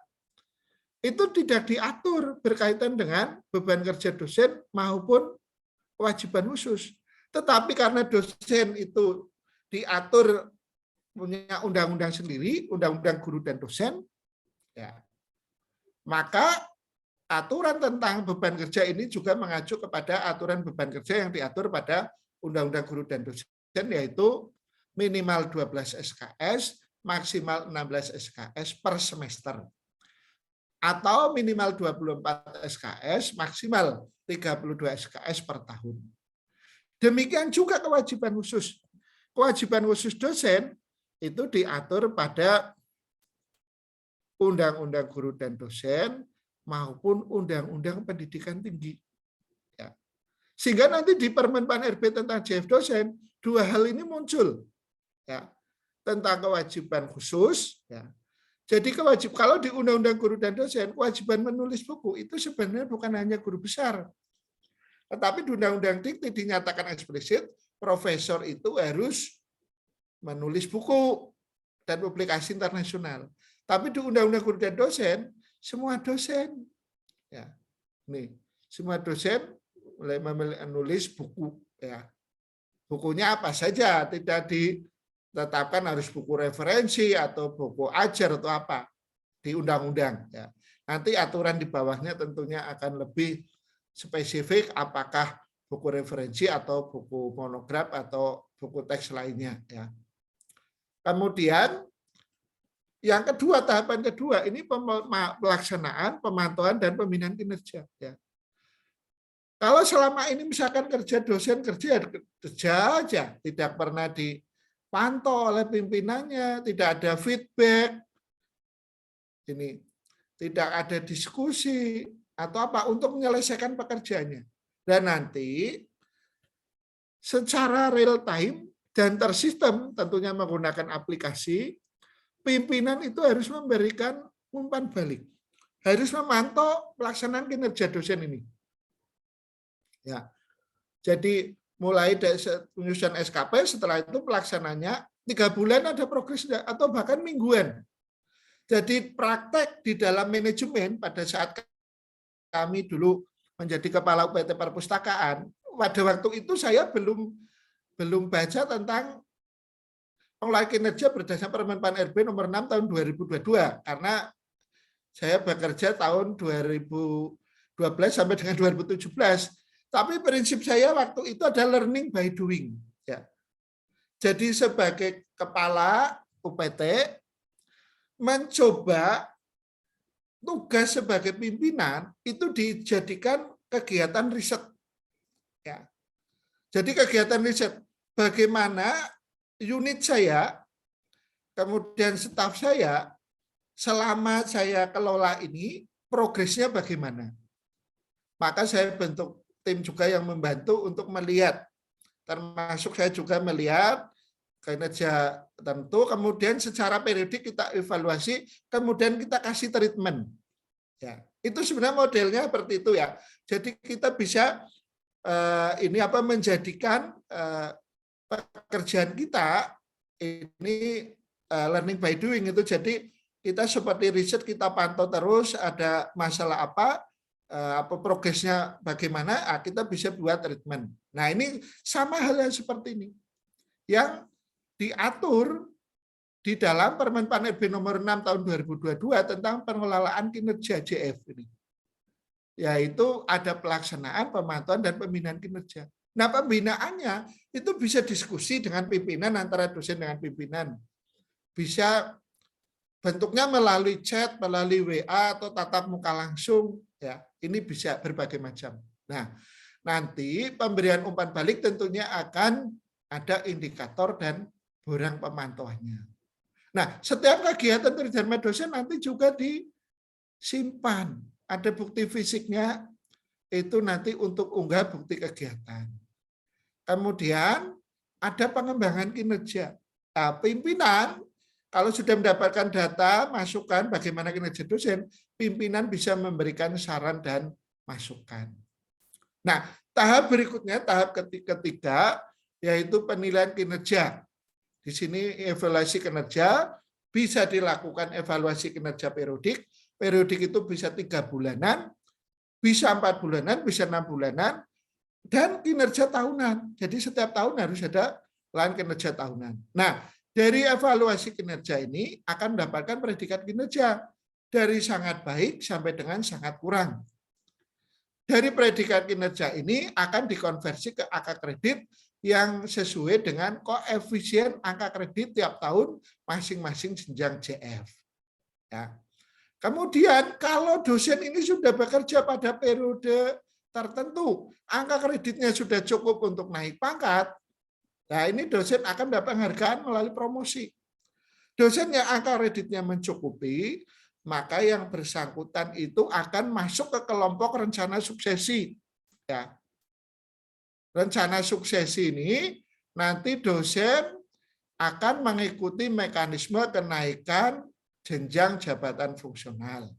itu tidak diatur berkaitan dengan beban kerja dosen maupun kewajiban khusus. Tetapi karena dosen itu diatur punya undang-undang sendiri, undang-undang guru dan dosen, ya, maka aturan tentang beban kerja ini juga mengacu kepada aturan beban kerja yang diatur pada Undang-Undang Guru dan Dosen, yaitu minimal 12 SKS, maksimal 16 SKS per semester. Atau minimal 24 SKS, maksimal 32 SKS per tahun. Demikian juga kewajiban khusus. Kewajiban khusus dosen itu diatur pada Undang-Undang Guru dan Dosen maupun Undang-Undang Pendidikan Tinggi. Ya. Sehingga nanti di Permenpan RB tentang JF dosen, dua hal ini muncul. ya, tentang kewajiban khusus. Ya. Jadi kalau di Undang-Undang Guru dan Dosen, kewajiban menulis buku itu sebenarnya bukan hanya guru besar. Tetapi di Undang-Undang Dikti dinyatakan eksplisit, profesor itu harus menulis buku dan publikasi internasional. Tapi di Undang-Undang Guru dan Dosen, semua dosen, ya, nih, semua dosen mulai menulis buku. Ya. Bukunya apa saja, tidak ditetapkan harus buku referensi atau buku ajar atau apa di undang-undang. Ya. Nanti aturan di bawahnya tentunya akan lebih spesifik apakah buku referensi atau buku monograf atau buku teks lainnya. Ya. Kemudian yang kedua, tahapan kedua ini pelaksanaan, pemantauan dan pembinaan kinerja. Ya. Kalau selama ini misalkan kerja dosen kerja aja, tidak pernah dipantau oleh pimpinannya, tidak ada feedback, ini tidak ada diskusi atau apa untuk menyelesaikan pekerjaannya. Dan nanti secara real time dan tersistem tentunya menggunakan aplikasi, pimpinan itu harus memberikan umpan balik, harus memantau pelaksanaan kinerja dosen ini. Ya, jadi mulai dari penyusunan SKP, setelah itu pelaksananya 3 bulan ada progres atau bahkan mingguan. Jadi praktek di dalam manajemen pada saat kami dulu menjadi kepala UPT Perpustakaan, pada waktu itu saya belum baca tentang pengelolaan kinerja berdasarkan Permen Pan RB nomor 6 tahun 2022 karena saya bekerja tahun 2012 sampai dengan 2017. Tapi prinsip saya waktu itu ada learning by doing. Ya. Jadi sebagai kepala UPT mencoba tugas sebagai pimpinan itu dijadikan kegiatan riset. Ya. Jadi kegiatan riset bagaimana unit saya, kemudian staf saya selama saya kelola ini progresnya bagaimana. Maka saya bentuk tim juga yang membantu untuk melihat, termasuk saya juga melihat kinerja tentu, kemudian secara periodik kita evaluasi, kemudian kita kasih treatment. Ya, itu sebenarnya modelnya seperti itu ya. Jadi kita bisa menjadikan pekerjaan kita ini learning by doing itu. Jadi kita seperti riset, kita pantau terus ada masalah apa progresnya bagaimana, kita bisa buat treatment. Nah ini sama hal yang seperti ini yang diatur di dalam Permen Pan RB nomor 6 tahun 2022 tentang pengelolaan kinerja JF ini, yaitu ada pelaksanaan, pemantauan dan pembinaan kinerja. Nah pembinaannya itu bisa diskusi dengan pimpinan, antara dosen dengan pimpinan, bisa bentuknya melalui chat, melalui WA atau tatap muka langsung. Ya, ini bisa berbagai macam. Nah, nanti pemberian umpan balik tentunya akan ada indikator dan borang pemantauannya. Nah, setiap kegiatan kerjaan dosen nanti juga disimpan. Ada bukti fisiknya, itu nanti untuk unggah bukti kegiatan. Kemudian ada pengembangan kinerja. Nah, pimpinan kalau sudah mendapatkan data, masukan bagaimana kinerja dosen, pimpinan bisa memberikan saran dan masukan. Nah, tahap berikutnya, tahap ketiga, yaitu penilaian kinerja. Di sini evaluasi kinerja, bisa dilakukan evaluasi kinerja periodik. Periodik itu bisa 3 bulanan, bisa 4 bulanan, bisa 6 bulanan, dan kinerja tahunan. Jadi setiap tahun harus ada plan kinerja tahunan. Nah, dari evaluasi kinerja ini akan mendapatkan predikat kinerja dari sangat baik sampai dengan sangat kurang. Dari predikat kinerja ini akan dikonversi ke angka kredit yang sesuai dengan koefisien angka kredit tiap tahun masing-masing jenjang JF. Ya. Kemudian kalau dosen ini sudah bekerja pada periode tertentu, angka kreditnya sudah cukup untuk naik pangkat, nah ini dosen akan dapat penghargaan melalui promosi. Dosen yang angka kreditnya mencukupi, maka yang bersangkutan itu akan masuk ke kelompok rencana suksesi. Ya. Rencana suksesi ini nanti dosen akan mengikuti mekanisme kenaikan jenjang jabatan fungsional.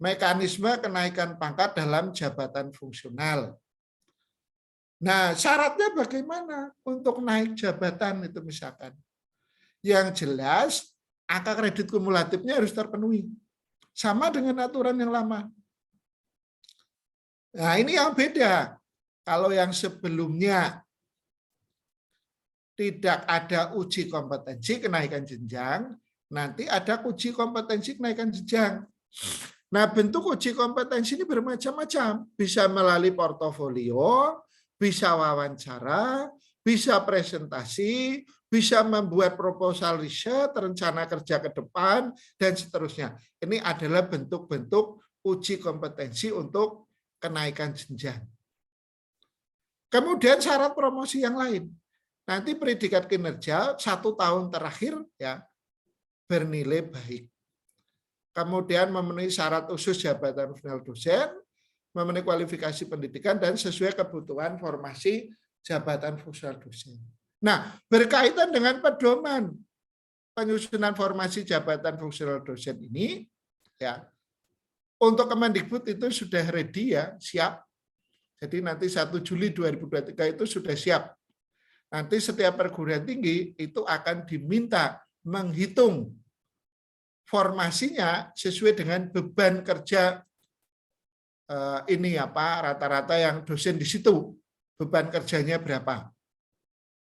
Mekanisme kenaikan pangkat dalam jabatan fungsional. Nah, syaratnya bagaimana untuk naik jabatan itu misalkan? Yang jelas, angka kredit kumulatifnya harus terpenuhi. Sama dengan aturan yang lama. Nah, ini yang beda. Kalau yang sebelumnya tidak ada uji kompetensi kenaikan jenjang, nanti ada uji kompetensi kenaikan jenjang. Nah, bentuk uji kompetensi ini bermacam-macam. Bisa melalui portofolio, bisa wawancara, bisa presentasi, bisa membuat proposal riset, rencana kerja ke depan, dan seterusnya. Ini adalah bentuk-bentuk uji kompetensi untuk kenaikan jenjang. Kemudian syarat promosi yang lain. Nanti predikat kinerja 1 tahun terakhir ya bernilai baik. Kemudian memenuhi syarat khusus jabatan fungsional dosen, memenuhi kualifikasi pendidikan dan sesuai kebutuhan formasi jabatan fungsional dosen. Nah, berkaitan dengan pedoman penyusunan formasi jabatan fungsional dosen ini, ya, untuk Kemendikbud itu sudah ready ya, siap. Jadi nanti 1 Juli 2023 itu sudah siap. Nanti setiap perguruan tinggi itu akan diminta menghitung formasinya sesuai dengan beban kerja ini apa rata-rata yang dosen di situ beban kerjanya berapa.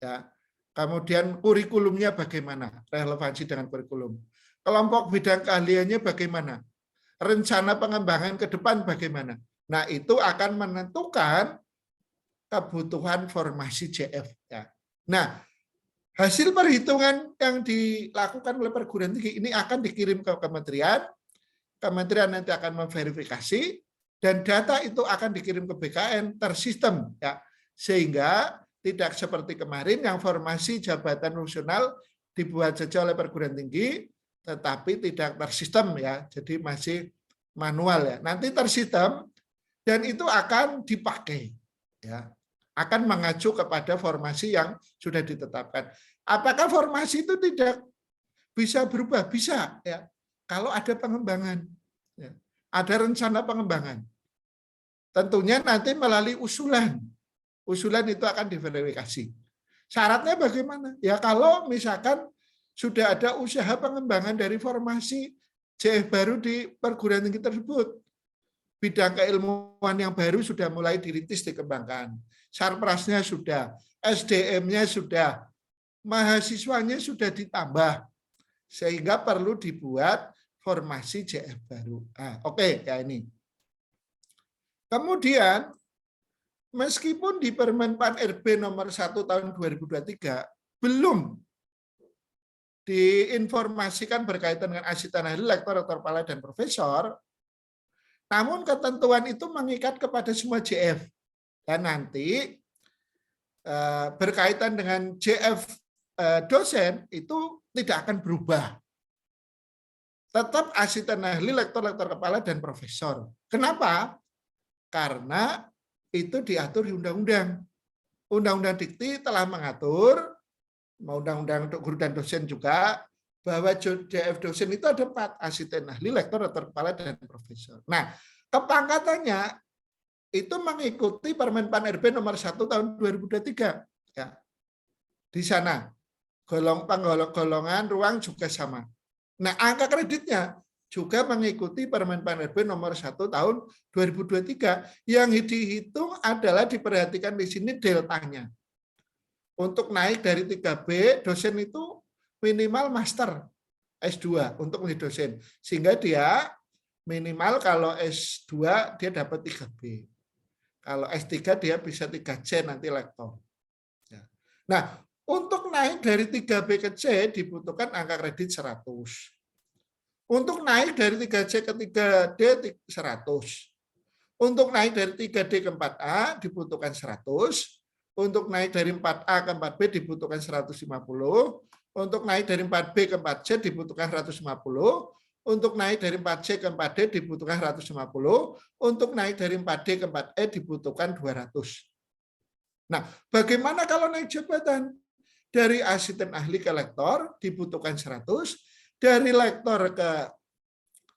Ya. Kemudian kurikulumnya bagaimana, relevansi dengan kurikulum. Kelompok bidang keahliannya bagaimana, rencana pengembangan ke depan bagaimana. Nah, itu akan menentukan kebutuhan formasi JF. Ya. Nah, hasil perhitungan yang dilakukan oleh perguruan tinggi ini akan dikirim ke kementerian. Kementerian nanti akan memverifikasi dan data itu akan dikirim ke BKN tersistem ya. Sehingga tidak seperti kemarin yang formasi jabatan fungsional dibuat saja oleh perguruan tinggi tetapi tidak tersistem ya. Jadi masih manual ya. Nanti tersistem dan itu akan dipakai ya. Akan mengacu kepada formasi yang sudah ditetapkan. Apakah formasi itu tidak bisa berubah? Bisa ya. Kalau ada pengembangan, ya. Ada rencana pengembangan. Tentunya nanti melalui usulan. Usulan itu akan diverifikasi. Syaratnya bagaimana? Ya kalau misalkan sudah ada usaha pengembangan dari formasi JF baru di perguruan tinggi tersebut. Bidang keilmuan yang baru sudah mulai dirintis dikembangkan. Sarprasnya sudah, SDM-nya sudah, mahasiswanya sudah ditambah, sehingga perlu dibuat formasi JF baru. Oke, ya ini. Kemudian, meskipun di Permen Pan RB nomor 1 tahun 2023 belum diinformasikan berkaitan dengan asisten ahli, lektor, rektor kepala, dan profesor, namun ketentuan itu mengikat kepada semua JF. Dan nanti berkaitan dengan JF dosen itu tidak akan berubah. Tetap asisten ahli, lektor, lektor kepala, dan profesor. Kenapa? Karena itu diatur di undang-undang. Undang-undang Dikti telah mengatur, undang-undang untuk guru dan dosen juga, bahwa JF dosen itu ada 4, asisten ahli, lektor, lektor kepala, dan profesor. Nah, kepangkatannya itu mengikuti Permen Pan RB nomor 1 tahun 2023. Ya. Di sana, golongan ruang juga sama. Nah, angka kreditnya juga mengikuti Permen Pan RB nomor 1 tahun 2023. Yang dihitung adalah diperhatikan di sini deltanya. Untuk naik dari 3B, dosen itu minimal master S2 untuk menjadi dosen. Sehingga dia minimal kalau S2 dia dapat 3B. Kalau S3 dia bisa 3C nanti lektor. Nah, untuk naik dari 3B ke C dibutuhkan angka kredit 100. Untuk naik dari 3C ke 3D 100. Untuk naik dari 3D ke 4A dibutuhkan 100. Untuk naik dari 4A ke 4B dibutuhkan 150. Untuk naik dari 4B ke 4C dibutuhkan 150. Untuk naik dari 4C ke 4D dibutuhkan 150. Untuk naik dari 4D ke 4E dibutuhkan 200. Nah, bagaimana kalau naik jabatan? Dari asisten ahli ke lektor dibutuhkan 100, dari lektor ke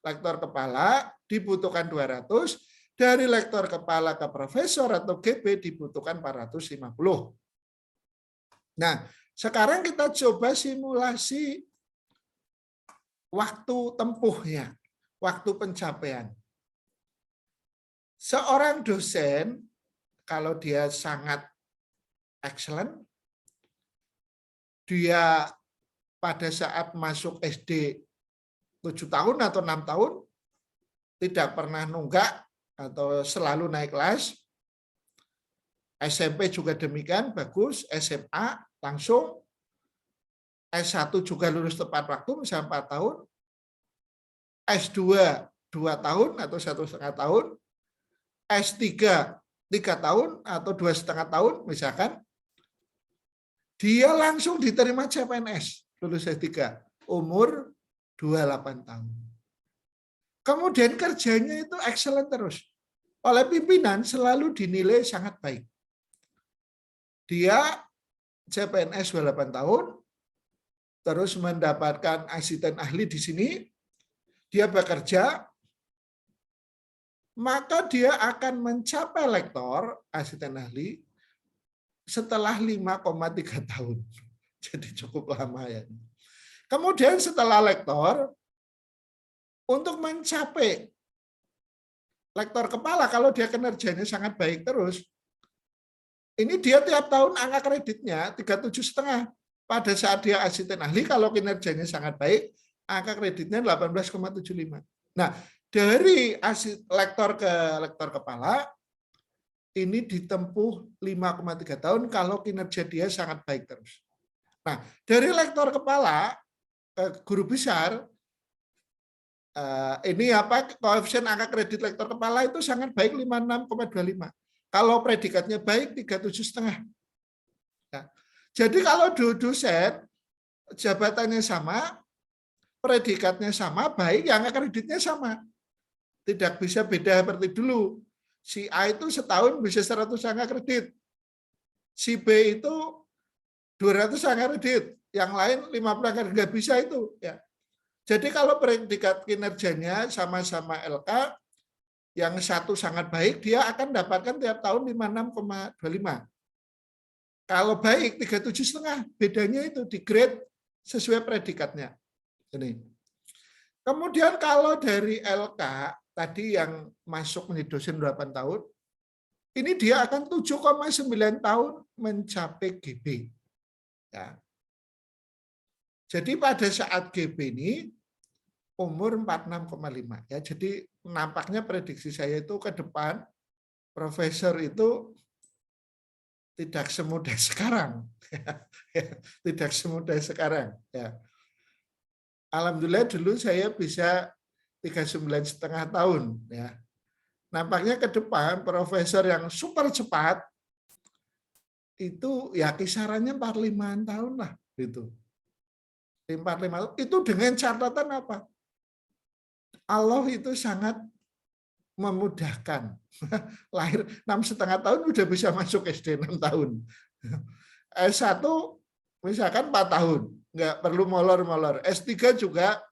lektor kepala dibutuhkan 200, dari lektor kepala ke profesor atau GP dibutuhkan 450. Nah, sekarang kita coba simulasi waktu tempuhnya, waktu pencapaian. Seorang dosen, kalau dia sangat excellent, dia pada saat masuk SD 7 tahun atau 6 tahun, tidak pernah nunggak atau selalu naik kelas. SMP juga demikian, bagus. SMA langsung. S1 juga lulus tepat waktu, misalnya 4 tahun. S2 2 tahun atau 1,5 tahun. S3 3 tahun atau 2,5 tahun, misalkan. Dia langsung diterima CPNS, lulus S3, umur 28 tahun. Kemudian kerjanya itu excellent terus. Oleh pimpinan selalu dinilai sangat baik. Dia CPNS 28 tahun, terus mendapatkan asisten ahli di sini, dia bekerja, maka dia akan mencapai lektor, asisten ahli, setelah 5,3 tahun. Jadi cukup lama ya. Kemudian setelah lektor, untuk mencapai lektor kepala, kalau dia kinerjanya sangat baik terus, ini dia tiap tahun angka kreditnya 37,5. Pada saat dia asisten ahli, kalau kinerjanya sangat baik, angka kreditnya 18,75. Nah, dari lektor ke lektor kepala, ini ditempuh 5,3 tahun kalau kinerja dia sangat baik terus. Nah, dari lektor kepala ke guru besar, ini koefisien angka kredit lektor kepala itu sangat baik 56,25. Kalau predikatnya baik 37,5. Ya. Jadi kalau dosen jabatannya sama, predikatnya sama, baik, yang angka kreditnya sama. Tidak bisa beda seperti dulu. Si A itu setahun bisa 100 angka kredit. Si B itu 200 angka kredit. Yang lain 50 angka kredit. Nggak bisa itu. Ya. Jadi kalau predikat kinerjanya sama-sama LK, yang satu sangat baik, dia akan dapatkan tiap tahun 56,25. Kalau baik 37,5. Bedanya itu di grade sesuai predikatnya. Ini. Kemudian kalau dari LK, tadi yang masuk menjadi dosen 8 tahun, ini dia akan 7,9 tahun mencapai GB. Ya. Jadi pada saat GB ini umur 46,5. Ya, jadi nampaknya prediksi saya itu ke depan profesor itu tidak semudah sekarang. Tidak semudah sekarang. Ya. Alhamdulillah dulu saya bisa 39,5 tahun. Ya. Nampaknya ke depan profesor yang super cepat itu ya kisarannya 45 tahun lah. Gitu. 45 tahun. Itu dengan catatan apa? Allah itu sangat memudahkan. Lahir 6,5 tahun udah bisa masuk SD 6 tahun. S1 misalkan 4 tahun, nggak perlu molor-molor. S3 juga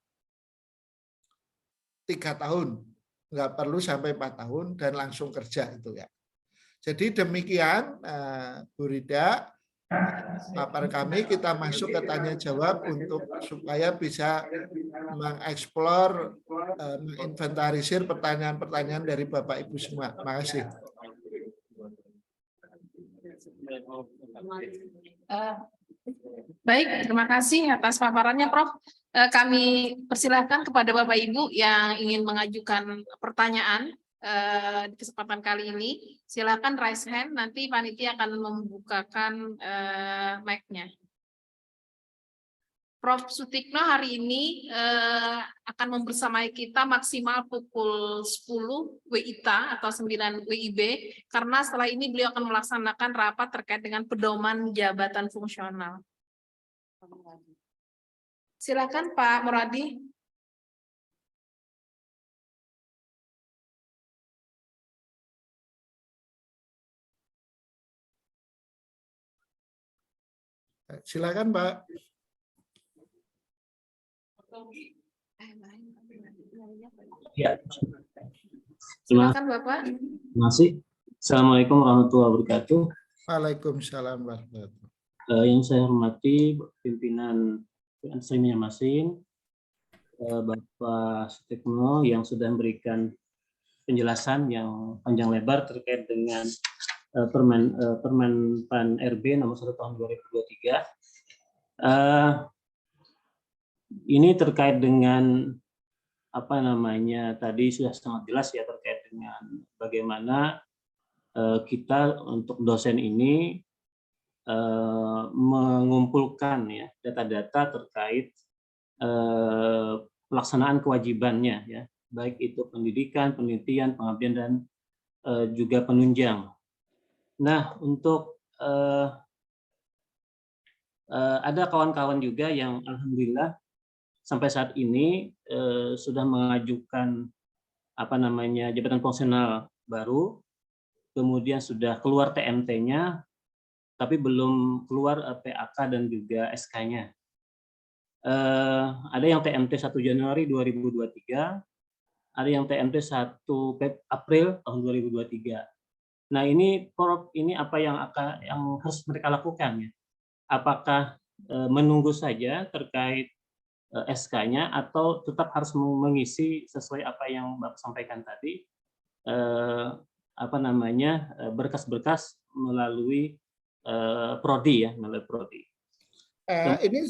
3 tahun, nggak perlu sampai 4 tahun dan langsung kerja itu ya. Jadi demikian Bu Rida, paparan kami, kita masuk ke tanya jawab untuk supaya bisa mengeksplor, menginventarisir pertanyaan-pertanyaan dari Bapak Ibu semua. Terima kasih. Baik, terima kasih atas paparannya, Prof. Kami persilahkan kepada Bapak Ibu yang ingin mengajukan pertanyaan di kesempatan kali ini. Silakan raise hand, nanti panitia akan membukakan mic-nya. Prof. Sutikno hari ini akan membersamai kita maksimal pukul 10 WITA atau 9 WIB, karena setelah ini beliau akan melaksanakan rapat terkait dengan pedoman jabatan fungsional. Silakan Pak Muradi. Silakan Pak. Ya, Silakan Bapak. terima kasih. Assalamualaikum warahmatullahi wabarakatuh. Waalaikumsalam warahmatullahi wabarakatuh. Yang saya hormati pimpinan Banjarmasin, Bapak Sutikno yang sudah memberikan penjelasan yang panjang lebar terkait dengan Permen PAN RB nomor 1 tahun 2023. Ini terkait dengan apa namanya, tadi sudah sangat jelas ya terkait dengan bagaimana kita untuk dosen ini mengumpulkan ya data-data terkait pelaksanaan kewajibannya ya, baik itu pendidikan, penelitian, pengabdian, dan juga penunjang. Nah, untuk ada kawan-kawan juga yang alhamdulillah sampai saat ini sudah mengajukan apa namanya jabatan fungsional baru, kemudian sudah keluar TMT-nya, tapi belum keluar PAK dan juga SK-nya. Ada yang TMT 1 Januari 2023, ada yang TMT 1 April tahun 2023. Nah, ini Prof, ini apa yang harus mereka lakukan ya? Apakah menunggu saja terkait SK-nya atau tetap harus mengisi sesuai apa yang Bapak sampaikan tadi, apa namanya berkas-berkas melalui prodi ya, melalui prodi. Ini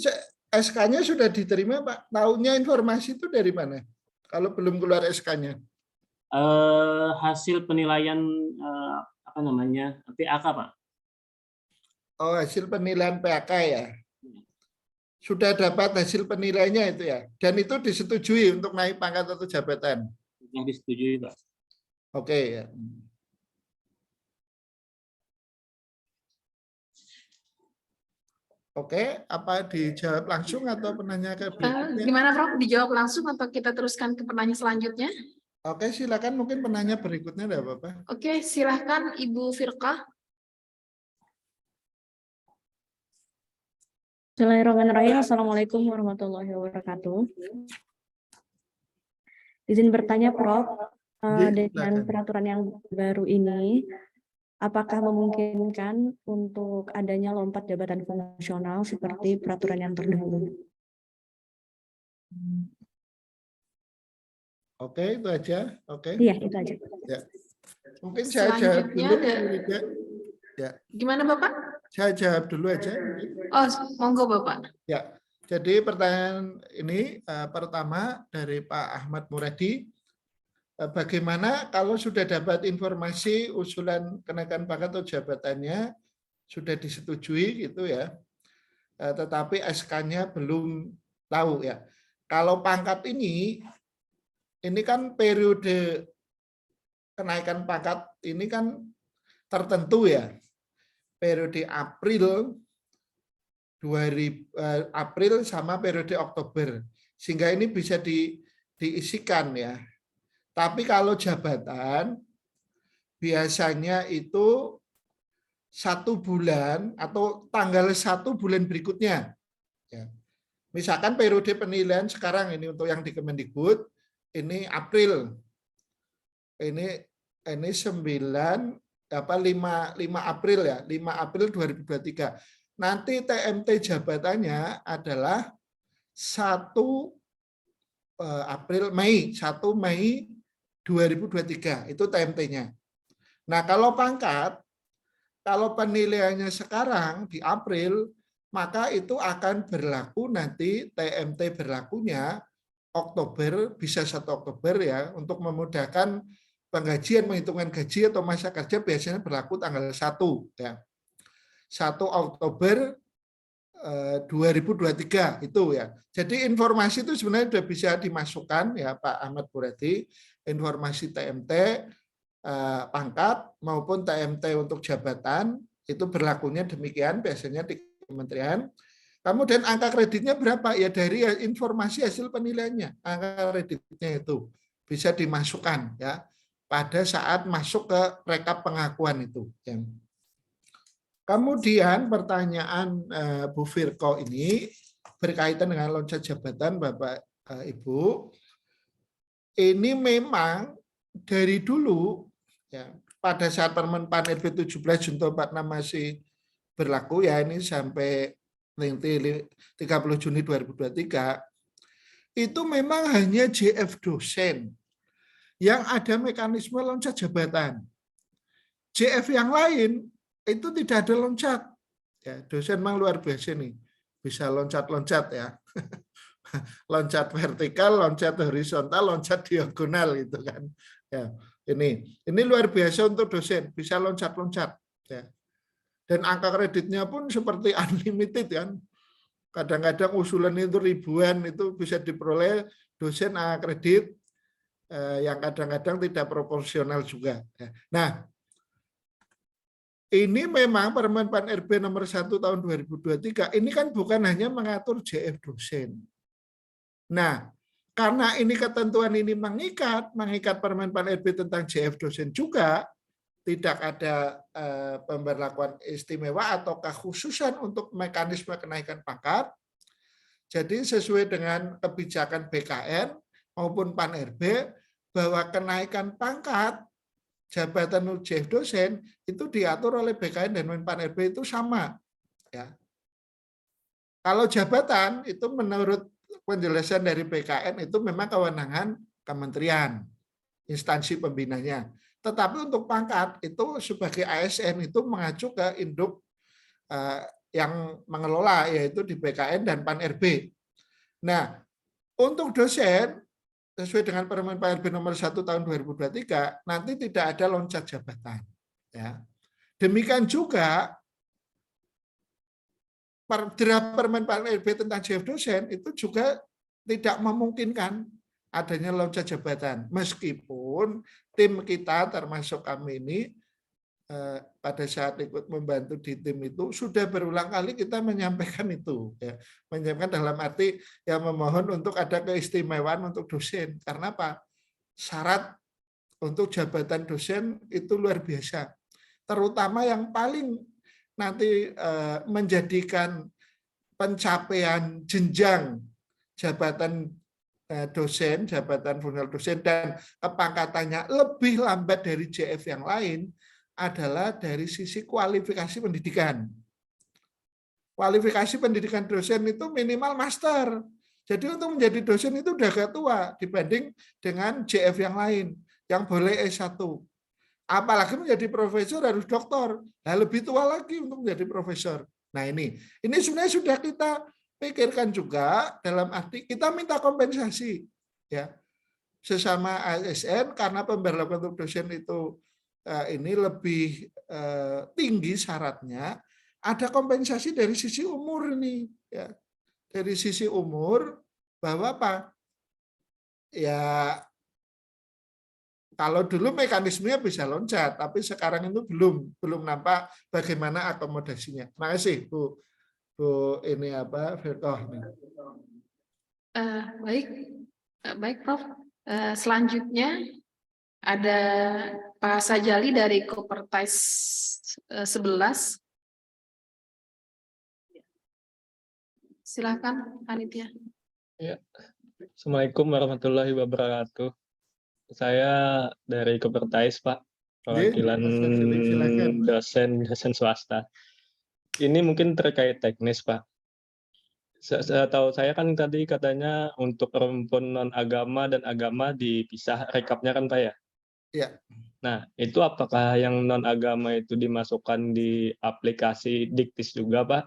SK-nya sudah diterima Pak. Tahunya informasi itu dari mana? Kalau belum keluar SK-nya? Hasil penilaian apa namanya PAK Pak. Oh, hasil penilaian PAK ya. Sudah dapat hasil penilaiannya itu ya. Dan itu disetujui untuk naik pangkat atau jabatan. Yang disetujui Pak. Oke ya. Oke, apa dijawab langsung atau penanya ke berikutnya? Gimana Prof? Dijawab langsung atau kita teruskan ke penanya selanjutnya? Oke, silakan mungkin penanya berikutnya enggak apa-apa. Oke, silahkan Ibu Firqah. Bismillahirrahmanirrahim. Assalamualaikum warahmatullahi wabarakatuh. Izin bertanya, Prof, dengan peraturan yang baru ini, apakah memungkinkan untuk adanya lompat jabatan fungsional seperti peraturan yang terdahulu? Oke, itu aja. Oke. Iya, itu aja. Ya. Mungkin saya jawab dulu. Ya. Gimana Bapak? Saya jawab dulu aja. Oh, monggo Bapak. Ya, jadi pertanyaan ini pertama dari Pak Ahmad Muradi. Bagaimana kalau sudah dapat informasi usulan kenaikan pangkat atau jabatannya sudah disetujui gitu ya, tetapi SK-nya belum tahu ya. Kalau pangkat ini kan periode kenaikan pangkat ini kan tertentu ya. Periode April sama periode Oktober, sehingga ini bisa diisikan ya. Tapi kalau jabatan biasanya itu 1 bulan atau tanggal 1 bulan berikutnya. Ya. Misalkan periode penilaian sekarang ini untuk yang di Kemendikbud ini April, ini 5 April ya, 5 April 2023. Nanti TMT jabatannya adalah 1 Mei 2023, itu TMT-nya. Nah, kalau pangkat, kalau penilaiannya sekarang di April, maka itu akan berlaku nanti TMT berlakunya Oktober, bisa 1 Oktober ya, untuk memudahkan penggajian, penghitungan gaji atau masa kerja biasanya berlaku tanggal 1 ya. 1 Oktober 2023 itu ya. Jadi informasi itu sebenarnya sudah bisa dimasukkan ya Pak Ahmad Muradi, informasi TMT pangkat maupun TMT untuk jabatan itu berlakunya demikian biasanya di kementerian. Kemudian angka kreditnya berapa? Ya dari informasi hasil penilaiannya. Angka kreditnya itu bisa dimasukkan ya pada saat masuk ke rekap pengakuan itu. Kemudian pertanyaan Bu Firko ini berkaitan dengan loncat jabatan Bapak Ibu. Ini memang dari dulu ya, pada saat Permen PAN RB 17 Junto 46 masih berlaku ya, ini sampai 30 Juni 2023, itu memang hanya JF dosen yang ada mekanisme loncat jabatan. JF yang lain itu tidak ada loncat. Ya, dosen memang luar biasa nih, bisa loncat-loncat ya. Loncat vertikal, loncat horizontal, loncat diagonal gitu kan. Ya, ini luar biasa untuk dosen, bisa loncat-loncat ya. Dan angka kreditnya pun seperti unlimited kan. Kadang-kadang usulan itu ribuan itu bisa diperoleh dosen kredit yang kadang-kadang tidak proporsional juga. Nah, ini memang Permen PAN RB nomor 1 tahun 2023 ini kan bukan hanya mengatur JF dosen. Nah, karena ini ketentuan ini mengikat Permen PAN RB tentang JF dosen juga, tidak ada pemberlakuan istimewa atau kekhususan untuk mekanisme kenaikan pangkat. Jadi sesuai dengan kebijakan BKN maupun PAN RB bahwa kenaikan pangkat jabatan JF dosen itu diatur oleh BKN dan PAN RB itu sama. Ya. Kalau jabatan itu menurut penjelasan dari BKN itu memang kewenangan kementerian, instansi pembinanya. Tetapi untuk pangkat itu sebagai ASN itu mengacu ke induk yang mengelola yaitu di BKN dan PAN RB. Nah, untuk dosen sesuai dengan Permen PAN RB nomor 1 tahun 2023 nanti tidak ada loncat jabatan. Ya. Demikian juga draft Permen PAN RB tentang JF dosen itu juga tidak memungkinkan adanya loncat jabatan. Meskipun tim kita termasuk kami ini pada saat ikut membantu di tim itu sudah berulang kali kita menyampaikan itu. Ya. Menyampaikan dalam arti yang memohon untuk ada keistimewaan untuk dosen. Karena apa? Syarat untuk jabatan dosen itu luar biasa. Terutama yang paling nanti menjadikan pencapaian jenjang jabatan dosen, jabatan fungsional dosen dan kepangkatannya lebih lambat dari JF yang lain adalah dari sisi kualifikasi pendidikan. Kualifikasi pendidikan dosen itu minimal master. Jadi untuk menjadi dosen itu udah agak tua dibanding dengan JF yang lain yang boleh S1. Apalagi menjadi profesor harus doktor. Nah, lebih tua lagi untuk menjadi profesor. Nah, ini sebenarnya sudah kita pikirkan juga dalam arti kita minta kompensasi ya. Sesama ASN karena pemberlakuan untuk dosen itu ini lebih tinggi syaratnya, ada kompensasi dari sisi umur ini ya. Dari sisi umur bahwa apa? Ya kalau dulu mekanismenya bisa loncat, tapi sekarang itu belum nampak bagaimana akomodasinya. Terima kasih Bu ini apa Firko. Baik Prof. Selanjutnya ada Pak Sajali dari Kopertais 11. Silakan panitia. Ya. Assalamualaikum warahmatullahi wabarakatuh. Saya dari Kopertais, Pak, perwakilan dosen swasta. Ini mungkin terkait teknis, Pak. Setahu saya kan tadi katanya untuk rumpun non agama dan agama dipisah rekapnya kan, Pak ya? Iya. Nah, itu apakah yang non agama itu dimasukkan di aplikasi Diktis juga, Pak?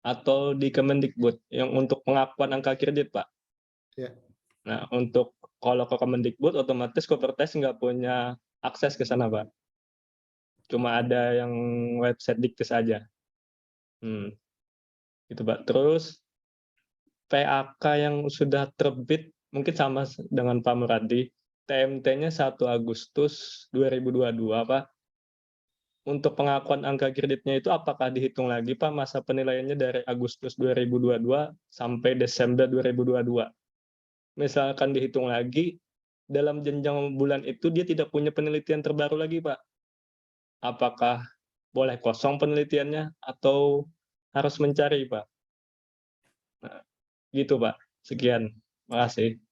Atau di Kemendikbud yang untuk pengakuan angka kredit, Pak? Iya. Nah, untuk kalau ke Kemendikbud otomatis Kopertais nggak punya akses ke sana, Pak. Cuma ada yang website Diktis saja. Gitu, Pak. Terus PAK yang sudah terbit mungkin sama dengan Pak Muradi, TMT-nya 1 Agustus 2022, Pak. Untuk pengakuan angka kreditnya itu apakah dihitung lagi, Pak, masa penilaiannya dari Agustus 2022 sampai Desember 2022? Misalkan dihitung lagi, dalam jenjang bulan itu dia tidak punya penelitian terbaru lagi, Pak. Apakah boleh kosong penelitiannya atau harus mencari, Pak? Nah, gitu, Pak. Sekian. Makasih.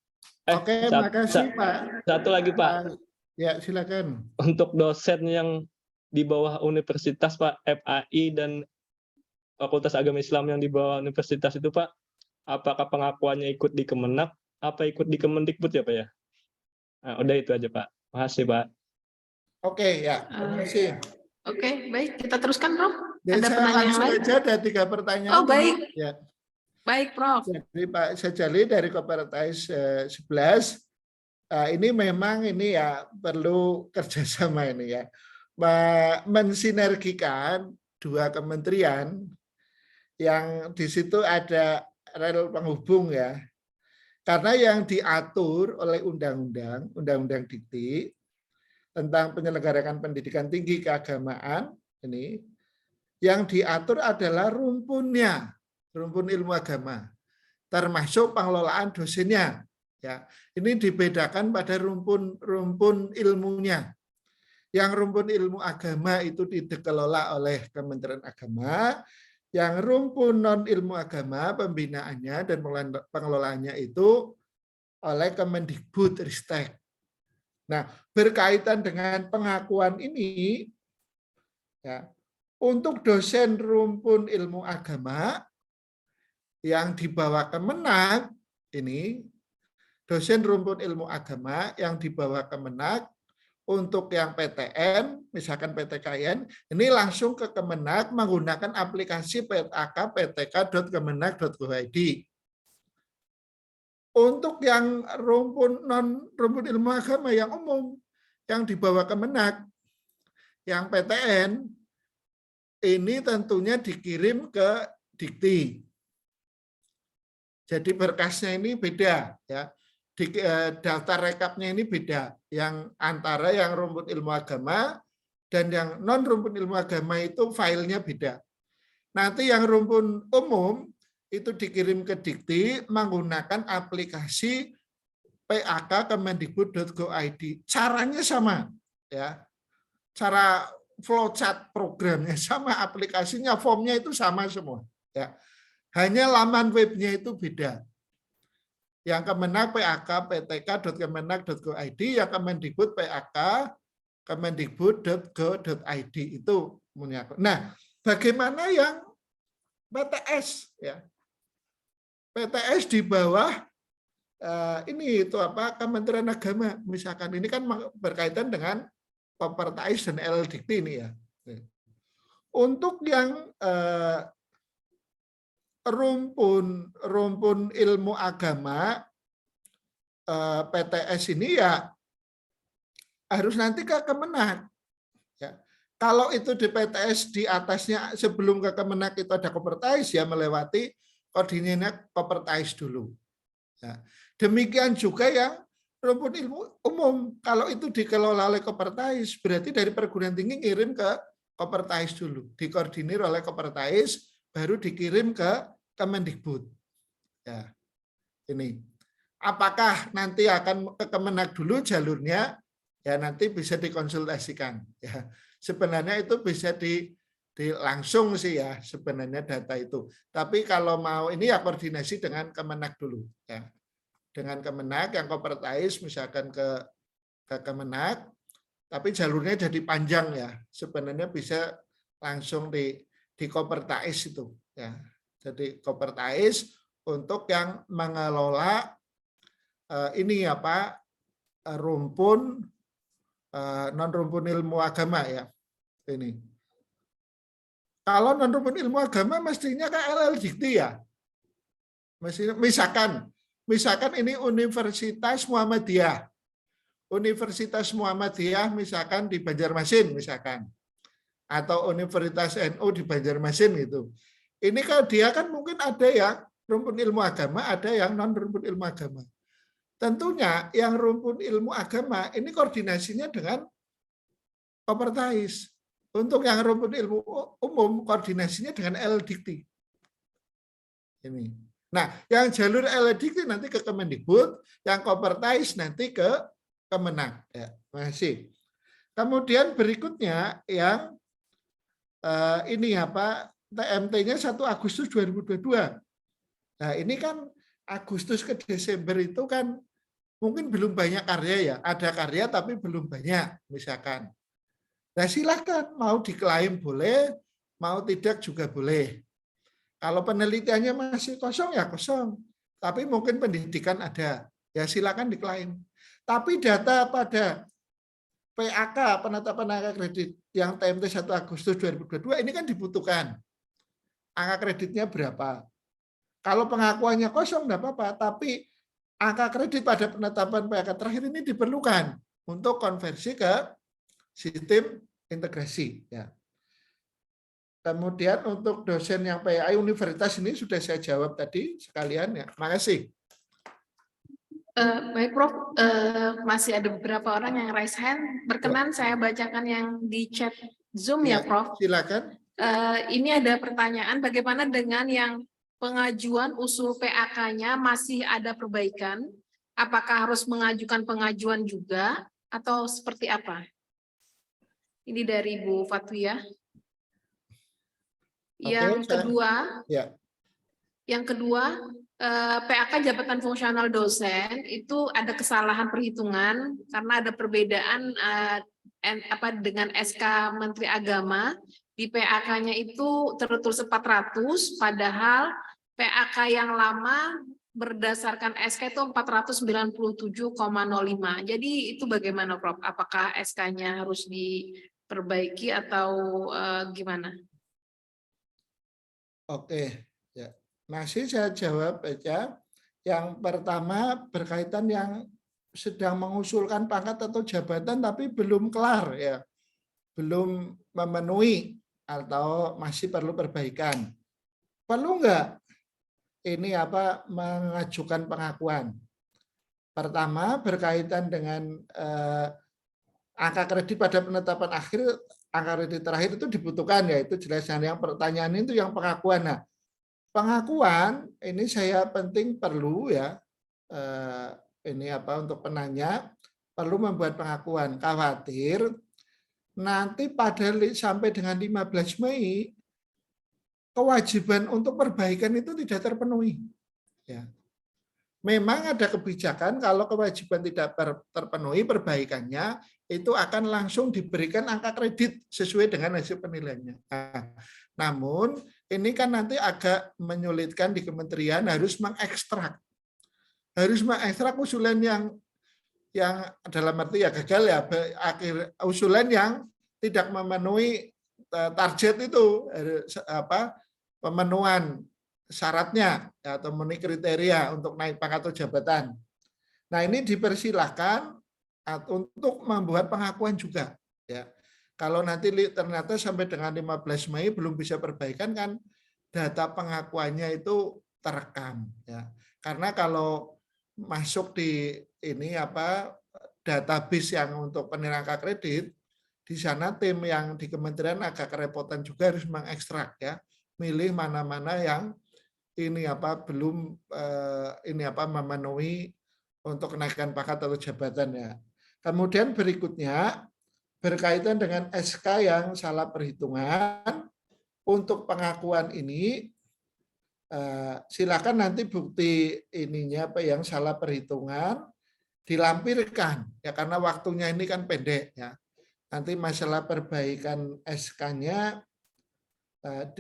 Oke, makasih Pak. Satu lagi, Pak. Ya, silakan. Untuk dosen yang di bawah universitas, Pak, FAI dan Fakultas Agama Islam yang di bawah universitas itu, Pak, apakah pengakuannya ikut di Kemenak, apa ikut di Kemendikbud ya, Pak ya? Nah, udah itu aja, Pak. Makasih, Pak. Oke, ya. Terima kasih. Oke, baik. Kita teruskan, Prof. Jadi Ada saya pertanyaan langsung lain? aja ada 3 pertanyaan. Oh, baik. Ya. Baik, Prof. Jadi Pak Sajali dari Kopertais 11, ini memang ini ya perlu kerjasama ini ya. Mensinergikan 2 kementerian yang di situ ada rel penghubung ya. Karena yang diatur oleh Undang-Undang Dikti tentang penyelenggaraan pendidikan tinggi keagamaan ini, yang diatur adalah rumpunnya, rumpun ilmu agama, termasuk pengelolaan dosennya. Ya, ini dibedakan pada rumpun ilmunya. Yang rumpun ilmu agama itu dikelola oleh Kementerian Agama, yang rumpun non ilmu agama pembinaannya dan pengelolaannya itu oleh Kemendikbud Ristek. Nah, berkaitan dengan pengakuan ini, ya, untuk dosen rumpun ilmu agama yang dibawa Kemenak ini, dosen rumpun ilmu agama yang dibawa Kemenak, untuk yang PTN, misalkan PTKN, ini langsung ke Kemenak menggunakan aplikasi ptk.kemenak.go.id. Untuk yang non rumpun ilmu agama yang umum, yang dibawa Kemenak, yang PTN, ini tentunya dikirim ke Dikti. Jadi berkasnya ini beda, ya. Daftar rekapnya ini beda, yang antara yang rumpun ilmu agama dan yang non rumpun ilmu agama itu filenya beda. Nanti yang rumpun umum itu dikirim ke Dikti menggunakan aplikasi pak.kemendikbud.go.id. Caranya sama, ya. Cara flowchart programnya sama, aplikasinya, formnya itu sama semua, ya. Hanya laman webnya itu beda. Yang Kemenak pak.ptk.kemenak.go.id, yang Kemendikbud pak.kemendikbud.go.id itu punya. Nah, bagaimana yang PTS ya? PTS di bawah ini itu apa? Kementerian Agama misalkan, ini kan berkaitan dengan Kopertais dan LDikti ini ya. Untuk yang rumpun ilmu agama PTS ini ya harus nanti ke Kemenak. Ya. Kalau itu di PTS di atasnya sebelum ke Kemenak itu ada Kopertais, ya melewati koordinatnya Kopertais dulu. Ya. Demikian juga yang rumpun ilmu umum, kalau itu dikelola oleh Kopertais berarti dari perguruan tinggi ngirim ke Kopertais dulu, dikoordinir oleh Kopertais, baru dikirim ke Kemendikbud. Ya, ini. Apakah nanti akan ke Kemenak dulu jalurnya? Ya nanti bisa dikonsultasikan. Ya, sebenarnya itu bisa langsung sih ya sebenarnya data itu. Tapi kalau mau ini ya koordinasi dengan Kemenak dulu. Ya, dengan Kemenak yang Kopertais misalkan ke Kemenak, tapi jalurnya jadi panjang ya. Sebenarnya bisa langsung di Kopertais itu. Ya, jadi Kopertais untuk yang mengelola ini apa rumpun non rumpun ilmu agama ya ini. Kalau non rumpun ilmu agama mestinya ke LL-Dikti ya. Misalkan ini Universitas Muhammadiyah. Universitas Muhammadiyah misalkan di Banjarmasin misalkan. Atau Universitas NU di Banjarmasin gitu. Ini kalau dia kan mungkin ada yang rumpun ilmu agama, ada yang non rumpun ilmu agama. Tentunya yang rumpun ilmu agama ini koordinasinya dengan Kopertais. Untuk yang rumpun ilmu umum koordinasinya dengan LDikti. Ini. Nah, yang jalur LDikti nanti ke Kemendikbud, yang Kopertais nanti ke Kemenak. Ya, terima kasih. Kemudian berikutnya yang ini apa TMT-nya 1 Agustus 2022. Nah, ini kan Agustus ke Desember itu kan mungkin belum banyak karya ya. Ada karya tapi belum banyak misalkan. Nah, silakan mau diklaim boleh, mau tidak juga boleh. Kalau penelitiannya masih kosong ya kosong. Tapi mungkin pendidikan ada. Ya silakan diklaim. Tapi data pada PAK, penetapan angka kredit yang TMT 1 Agustus 2022 ini kan dibutuhkan. Angka kreditnya berapa? Kalau pengakuannya kosong enggak apa-apa, tapi angka kredit pada penetapan PAK terakhir ini diperlukan untuk konversi ke sistem integrasi. Ya. Kemudian untuk dosen yang PAI Universitas ini sudah saya jawab tadi sekalian ya. Makasih. Baik Prof, masih ada beberapa orang yang raise hand. Berkenan saya bacakan yang di chat Zoom ya Prof. Silakan. Ini ada pertanyaan, bagaimana dengan yang pengajuan usul PAK-nya masih ada perbaikan? Apakah harus mengajukan pengajuan juga atau seperti apa? Ini dari Bu Fatwiyah. Yang kedua, PAK jabatan fungsional dosen itu ada kesalahan perhitungan karena ada perbedaan dengan SK Menteri Agama. Di PAK-nya itu tertulis 400, padahal PAK yang lama berdasarkan SK itu 497,05. Jadi itu bagaimana Prof? Apakah SK-nya harus diperbaiki atau gimana? Oke, ya. Masih saya jawab aja. Yang pertama berkaitan yang sedang mengusulkan pangkat atau jabatan tapi belum kelar ya. Belum memenuhi atau masih perlu perbaikan. Perlu enggak ini apa mengajukan pengakuan? Pertama berkaitan dengan angka kredit pada penetapan akhir, angka kredit terakhir itu dibutuhkan ya, itu jelasnya. Yang pertanyaan itu yang pengakuan. Nah, pengakuan ini saya penting perlu ya, ini apa untuk penanya perlu membuat pengakuan. Khawatir nanti pada sampai dengan 15 Mei kewajiban untuk perbaikan itu tidak terpenuhi. Ya. Memang ada kebijakan kalau kewajiban tidak terpenuhi perbaikannya itu akan langsung diberikan angka kredit sesuai dengan hasil penilaiannya. Nah, namun ini kan nanti agak menyulitkan di kementerian harus mengekstrak usulan yang dalam arti ya gagal ya akhir usulan yang tidak memenuhi target itu apa pemenuhan syaratnya atau memenuhi kriteria untuk naik pangkat atau jabatan. Nah, ini dipersilahkan untuk membuat pengakuan juga ya. Kalau nanti ternyata sampai dengan 15 Mei belum bisa perbaikan kan data pengakuannya itu terekam ya. Karena kalau masuk di ini apa database yang untuk penilaian angka kredit di sana tim yang di kementerian agak kerepotan juga harus mengekstrak ya, milih mana-mana yang ini apa belum ini apa memenuhi untuk kenaikan pangkat atau jabatan ya. Kemudian berikutnya berkaitan dengan SK yang salah perhitungan untuk pengakuan ini silakan nanti bukti ininya apa yang salah perhitungan dilampirkan ya karena waktunya ini kan pendek ya. Nanti masalah perbaikan SK-nya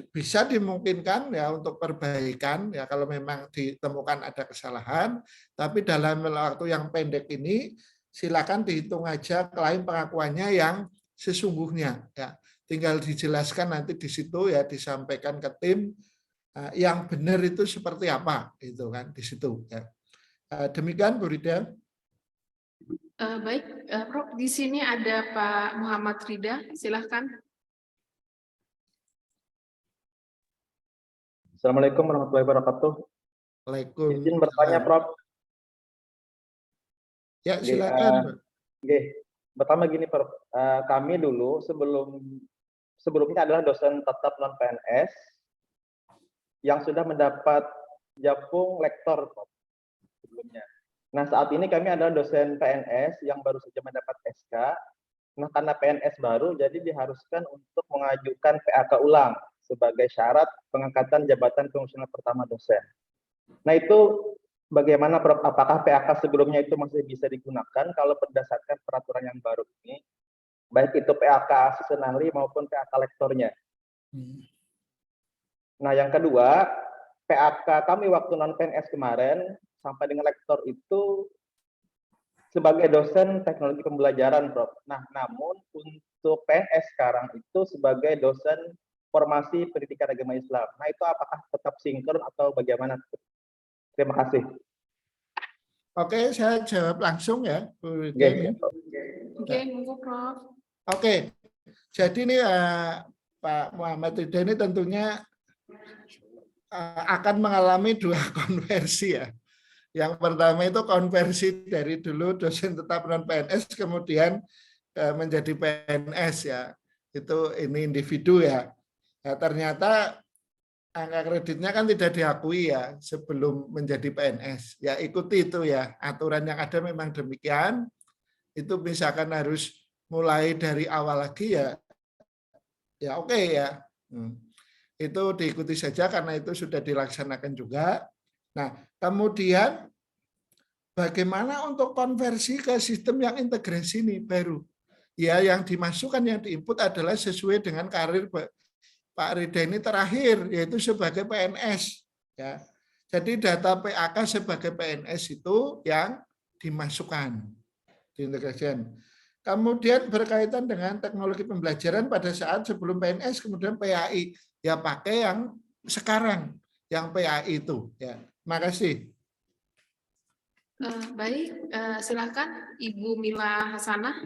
bisa dimungkinkan ya untuk perbaikan ya kalau memang ditemukan ada kesalahan, tapi dalam waktu yang pendek ini silakan dihitung aja klaim pengakuannya yang sesungguhnya ya. Tinggal dijelaskan nanti di situ ya disampaikan ke tim yang benar itu seperti apa itu kan di situ ya. Demikian Bu Rida. Baik, Prof, di sini ada Pak Muhammad Rida, silahkan. Assalamualaikum warahmatullahi wabarakatuh. Waalaikumsalam. Izin bertanya, Prof. Ya, silakan. Pertama gini, Prof. Kami dulu sebelumnya adalah dosen tetap non PNS yang sudah mendapat japung lektor, Prof. Sebelumnya. Nah, saat ini kami adalah dosen PNS yang baru saja mendapat SK Nah, karena PNS baru, jadi diharuskan untuk mengajukan PAK ulang sebagai syarat pengangkatan jabatan fungsional pertama dosen. Nah, itu bagaimana Prof? Apakah PAK sebelumnya itu masih bisa digunakan kalau berdasarkan peraturan yang baru ini, baik itu PAK seasonally maupun PAK lektornya? Nah, yang kedua, PAK kami waktu non-PNS kemarin sampai dengan lektor itu sebagai dosen teknologi pembelajaran, Prof. Nah, namun untuk PNS sekarang itu sebagai dosen formasi pendidikan agama Islam. Nah, itu apakah tetap sinkron atau bagaimana? Terima kasih. Oke, saya jawab langsung ya, Bu Rida. Oke, Prof. Oke, monggo Prof. Oke, jadi ini Pak Muhammad Rida ini tentunya akan mengalami dua konversi ya. Yang pertama itu konversi dari dulu dosen tetap non PNS kemudian menjadi PNS ya. Itu ini individu ya. Nah, ternyata angka kreditnya kan tidak diakui ya sebelum menjadi PNS. Ya ikuti itu ya. Aturan yang ada memang demikian. Itu misalkan harus mulai dari awal lagi ya. Ya oke ya. Itu diikuti saja karena itu sudah dilaksanakan juga. Nah, kemudian bagaimana untuk konversi ke sistem yang integrasi ini baru? Ya, yang dimasukkan, yang diinput adalah sesuai dengan karir Pak Rida ini terakhir, yaitu sebagai PNS. Ya. Jadi data PAK sebagai PNS itu yang dimasukkan, diintegrasikan. Kemudian berkaitan dengan teknologi pembelajaran pada saat sebelum PNS, kemudian PAI. Ya pakai yang sekarang, yang PAI itu. Ya, makasih. Baik, silakan Ibu Mila Hasanah.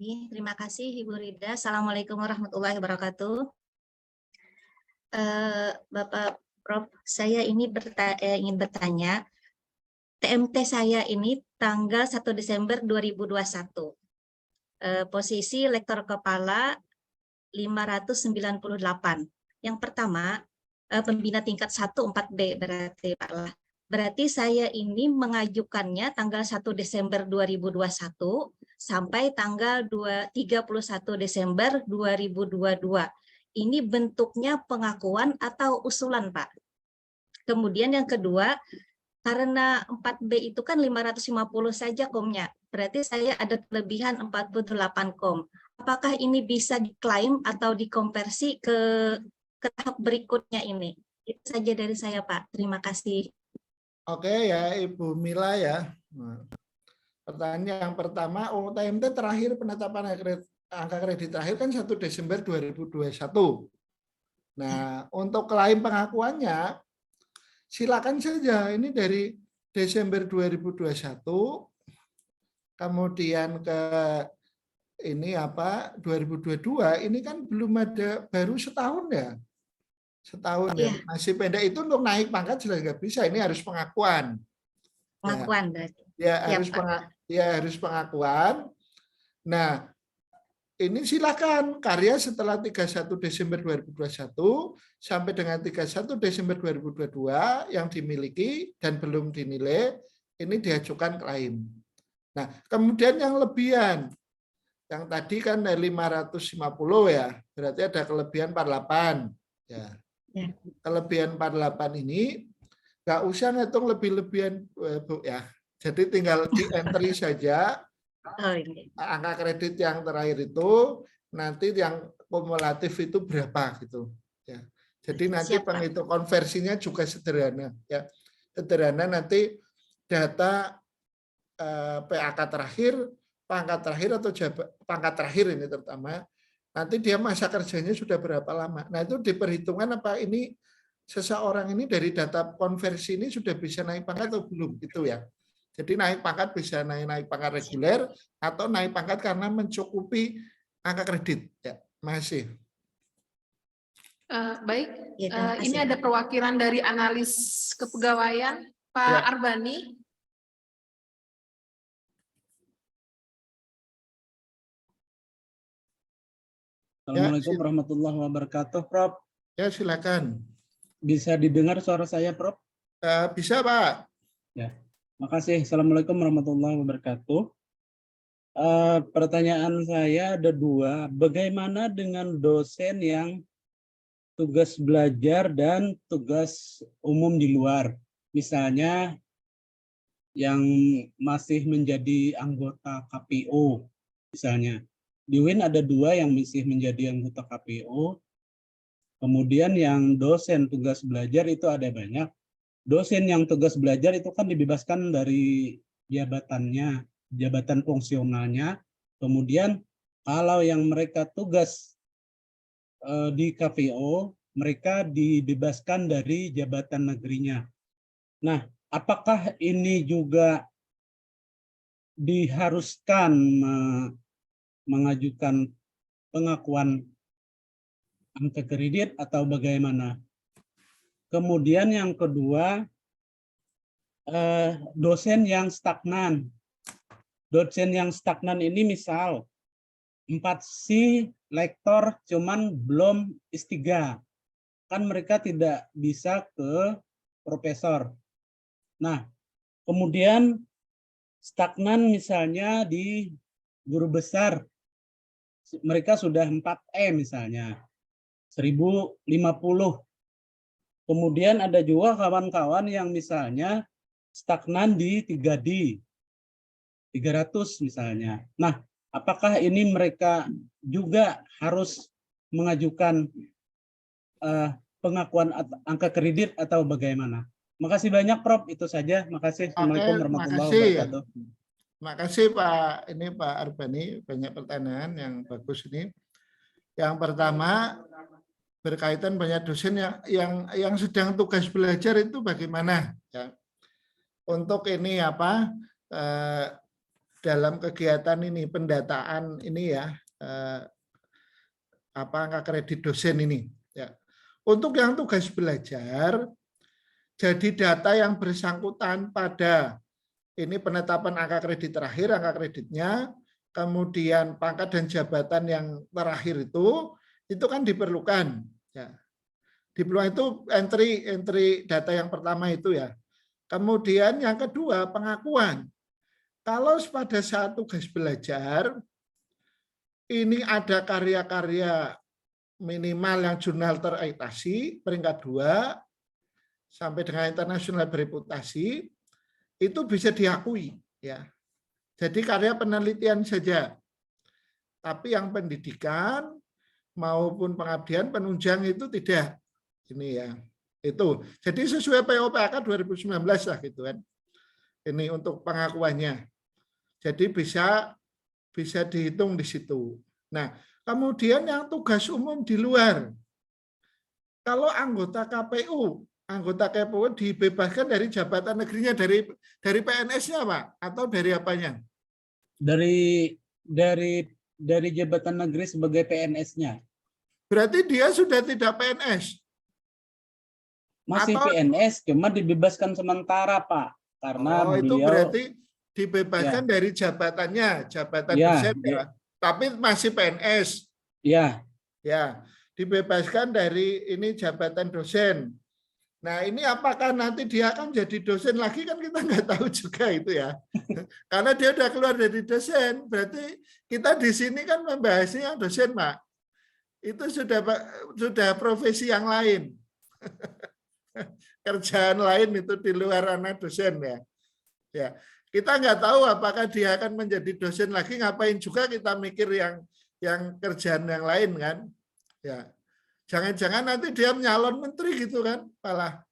Terima kasih Ibu Rida. Assalamualaikum warahmatullahi wabarakatuh. Bapak Prof, saya ini ingin bertanya, TMT saya ini tanggal 1 Desember 2021. Posisi lektor kepala 598. Yang pertama, pembina tingkat 1 4B berarti Pak lah. Berarti saya ini mengajukannya tanggal 1 Desember 2021 sampai tanggal 31 Desember 2022. Ini bentuknya pengakuan atau usulan, Pak. Kemudian yang kedua, karena 4B itu kan 550 saja komnya, berarti saya ada kelebihan 48 kom. Apakah ini bisa diklaim atau dikonversi ke tahap berikutnya ini? Itu saja dari saya, Pak. Terima kasih. Oke ya, Ibu Mila ya. Pertanyaan yang pertama, TMT terakhir penetapan angka kredit terakhir kan 1 Desember 2021. Nah, untuk klaim pengakuannya, silakan saja. Ini dari Desember 2021, kemudian ke ini 2022, ini kan belum ada, baru setahun ya. Setahun ya. Masih pendek itu untuk naik pangkat jelas nggak bisa. Ini harus pengakuan. Pengakuan berarti. Ya, harus pengakuan. Nah, ini silakan karya setelah 31 Desember 2021 sampai dengan 31 Desember 2022 yang dimiliki dan belum dinilai, ini diajukan klaim. Nah, kemudian yang lebihan, yang tadi kan 550 ya, berarti ada kelebihan 48. Ya. Kelebihan 48 ini nggak usah ngitung lebih-lebihan, Bu ya. Jadi tinggal di entry saja. Angka kredit yang terakhir itu nanti yang kumulatif itu berapa gitu ya. Jadi nanti penghitung konversinya juga sederhana ya. Sederhana nanti data PAK terakhir, pangkat terakhir atau pangkat terakhir ini terutama nanti dia masa kerjanya sudah berapa lama. Nah, itu diperhitungkan apa ini seseorang ini dari data konversi ini sudah bisa naik pangkat atau belum gitu ya. Jadi naik pangkat bisa naik pangkat reguler atau naik pangkat karena mencukupi angka kredit. Ya, masih. Baik, ini ada perwakilan dari analis kepegawaian, Pak Arbani. Assalamualaikum warahmatullahi wabarakatuh, Prof. Ya, silakan. Bisa didengar suara saya, Prof? Bisa, Pak. Ya. Makasih. Assalamualaikum warahmatullahi wabarakatuh. Pertanyaan saya ada dua. Bagaimana dengan dosen yang tugas belajar dan tugas umum di luar? Misalnya yang masih menjadi anggota KPO, misalnya. Di UIN ada dua yang masih menjadi anggota KPO. Kemudian yang dosen tugas belajar itu ada banyak. Dosen yang tugas belajar itu kan dibebaskan dari jabatannya, jabatan fungsionalnya. Kemudian kalau yang mereka tugas di KPO, mereka dibebaskan dari jabatan negerinya. Nah, apakah ini juga diharuskan mengajukan pengakuan angka kredit atau bagaimana? Kemudian yang kedua, dosen yang stagnan. Dosen yang stagnan ini misal 4C lektor cuman belum S3. Kan mereka tidak bisa ke profesor. Nah, kemudian stagnan misalnya di guru besar. Mereka sudah 4E misalnya. 1050. Kemudian ada juga kawan-kawan yang misalnya stagnan di 3D, 300 misalnya. Nah, apakah ini mereka juga harus mengajukan pengakuan angka kredit atau bagaimana? Makasih banyak, Prof. Itu saja. Makasih. Assalamualaikum warahmatullahi wabarakatuh. Makasih Pak Arbani, banyak pertanyaan yang bagus ini. Yang pertama, berkaitan banyak dosen yang sedang tugas belajar itu bagaimana ya untuk ini dalam kegiatan ini pendataan ini ya angka kredit dosen ini ya. Untuk yang tugas belajar, jadi data yang bersangkutan pada ini penetapan angka kredit terakhir, angka kreditnya, kemudian pangkat dan jabatan yang terakhir itu kan diperlukan. Ya. Diperlukan itu entry data yang pertama itu ya. Kemudian yang kedua pengakuan. Kalau pada saat tugas belajar ini ada karya-karya minimal yang jurnal terakreditasi peringkat 2 sampai dengan internasional bereputasi itu bisa diakui ya. Jadi karya penelitian saja. Tapi yang pendidikan maupun pengabdian penunjang itu tidak ini ya itu jadi sesuai POPAK 2019 lah gitu kan ini untuk pengakuannya jadi bisa dihitung di situ. Nah kemudian yang tugas umum di luar kalau anggota KPU dibebaskan dari jabatan negerinya dari PNS-nya Pak atau dari apanya? Dari jabatan negeri sebagai PNS-nya. Berarti dia sudah tidak PNS. Masih PNS, cuma dibebaskan sementara, Pak. Karena itu beliau berarti dibebaskan dari jabatannya, jabatan dosen ya. Tapi masih PNS. Ya. Ya, dibebaskan dari ini jabatan dosen. Nah, ini apakah nanti dia akan jadi dosen lagi kan kita nggak tahu juga itu ya. Karena dia udah keluar dari dosen, berarti kita di sini kan membahasnya dosen, Pak. Itu sudah profesi yang lain. Kerjaan lain itu di luar ranah dosen ya. Ya, kita nggak tahu apakah dia akan menjadi dosen lagi, ngapain juga kita mikir yang kerjaan yang lain kan. Ya. Jangan-jangan nanti dia nyalon menteri gitu kan, malah.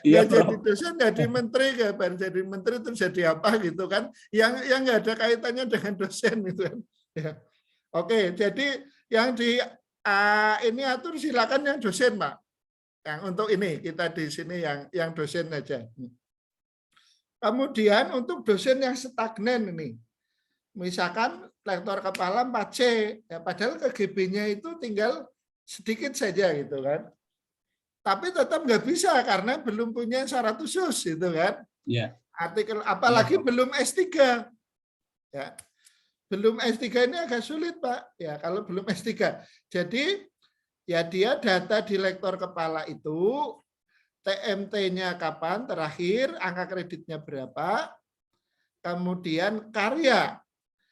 Ya, jadi dosen, jadi menteri, baru jadi menteri terus jadi apa gitu kan? Yang nggak ada kaitannya dengan dosen gitu kan. Ya. Oke, jadi yang di ini atur silakan yang dosen, Pak. Yang untuk ini kita di sini yang dosen aja. Kemudian untuk dosen yang stagnan ini, misalkan lektor kepala 4C, ya padahal KGB-nya itu tinggal sedikit saja gitu kan. Tapi tetap nggak bisa karena belum punya syarat khusus gitu kan. Ya. Artikel apalagi belum S3. Ya. Belum S3 ini agak sulit, Pak. Ya, kalau belum S3. Jadi ya dia data di lektor kepala itu TMT-nya kapan terakhir, angka kreditnya berapa, kemudian karya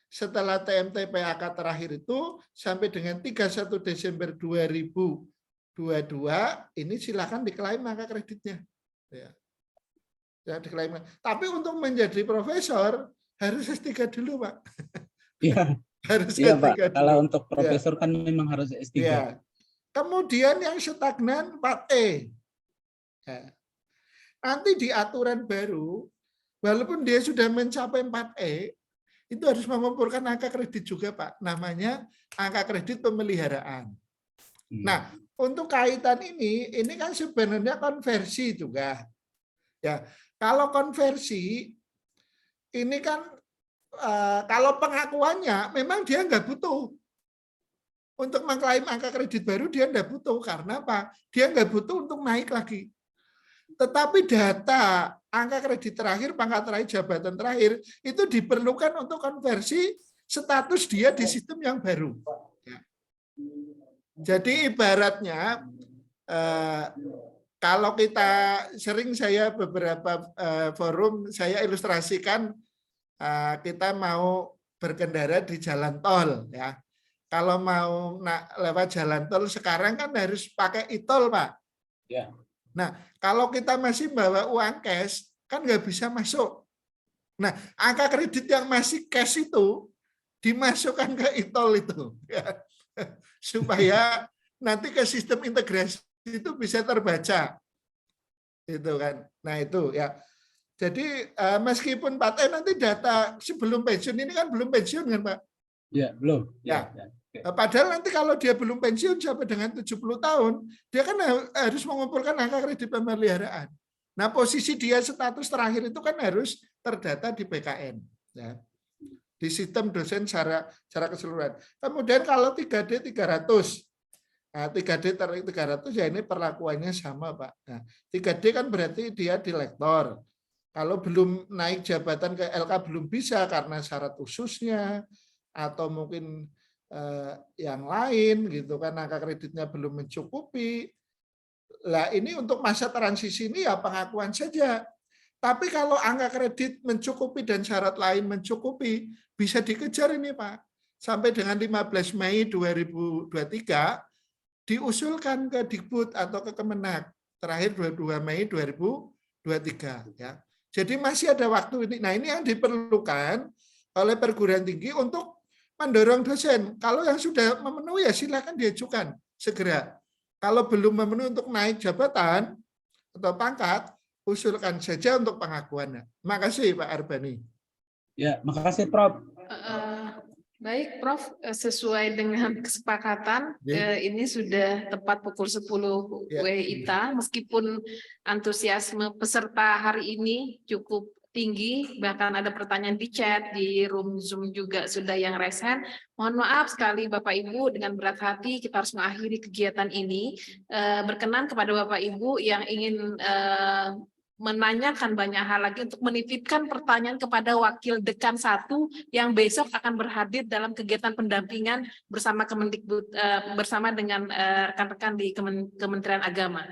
setelah TMT PAK terakhir itu sampai dengan 31 Desember 2022, ini silakan diklaim angka kreditnya. Ya. Ya, diklaim. Tapi untuk menjadi profesor harus S3 dulu, Pak. Iya. Harus Iya, S3 Pak. dulu. Kalau untuk profesor kan memang harus S3. Ya. Kemudian yang stagnan 4E. Ya. Nanti di aturan baru, walaupun dia sudah mencapai 4E, itu harus mengumpulkan angka kredit juga, Pak. Namanya angka kredit pemeliharaan. Nah, untuk kaitan ini kan sebenarnya konversi juga. Ya, kalau konversi, ini kan kalau pengakuannya memang dia nggak butuh. Untuk mengklaim angka kredit baru dia nggak butuh. Karena apa? Dia nggak butuh untuk naik lagi. Tetapi data angka kredit terakhir, pangkat terakhir, jabatan terakhir, itu diperlukan untuk konversi status dia di sistem yang baru. Ya. Jadi ibaratnya, kalau kita sering saya beberapa forum, saya ilustrasikan kita mau berkendara di jalan tol. Ya. Kalau mau lewat jalan tol sekarang kan harus pakai e-tol, Pak. Ya. Nah, kalau kita masih bawa uang cash, kan nggak bisa masuk. Nah, angka kredit yang masih cash itu dimasukkan ke e-tol itu. Ya. Supaya nanti ke sistem integrasi itu bisa terbaca. Itu kan. Nah, itu ya. Jadi meskipun 4E nanti data sebelum pensiun ini kan belum pensiun kan, Pak? Ya, belum. Ya. Padahal nanti kalau dia belum pensiun sampai dengan 70 tahun, dia kan harus mengumpulkan angka kredit pemeliharaan. Nah, posisi dia status terakhir itu kan harus terdata di BKN. Ya. Di sistem dosen secara keseluruhan. Kemudian kalau 3D 300. Nah, 3D 300 ya ini perlakuannya sama, Pak. Nah, 3D kan berarti dia di lektor. Kalau belum naik jabatan ke LK belum bisa karena syarat khususnya, atau mungkin yang lain gitu kan, angka kreditnya belum mencukupi. Lah ini untuk masa transisi ini ya pengakuan saja. Tapi kalau angka kredit mencukupi dan syarat lain mencukupi, bisa dikejar ini, Pak. Sampai dengan 15 Mei 2023 diusulkan ke Dikbud atau ke Kemenak. Terakhir 22 Mei 2023 ya. Jadi masih ada waktu ini. Nah, ini yang diperlukan oleh perguruan tinggi untuk mendorong dosen. Kalau yang sudah memenuhi ya silakan diajukan segera. Kalau belum memenuhi untuk naik jabatan atau pangkat, usulkan saja untuk pengakuannya. Makasih Pak Arbani. Ya, makasih Prof. Baik Prof, sesuai dengan kesepakatan ini sudah tepat pukul 10 WITA, meskipun antusiasme peserta hari ini cukup tinggi, bahkan ada pertanyaan di chat, di room Zoom juga sudah yang raise hand. Mohon maaf sekali Bapak Ibu, dengan berat hati kita harus mengakhiri kegiatan ini. Berkenan kepada Bapak Ibu yang ingin menanyakan banyak hal lagi untuk menitipkan pertanyaan kepada Wakil Dekan 1 yang besok akan berhadir dalam kegiatan pendampingan bersama Kemendikbud, bersama dengan rekan-rekan di Kementerian Agama.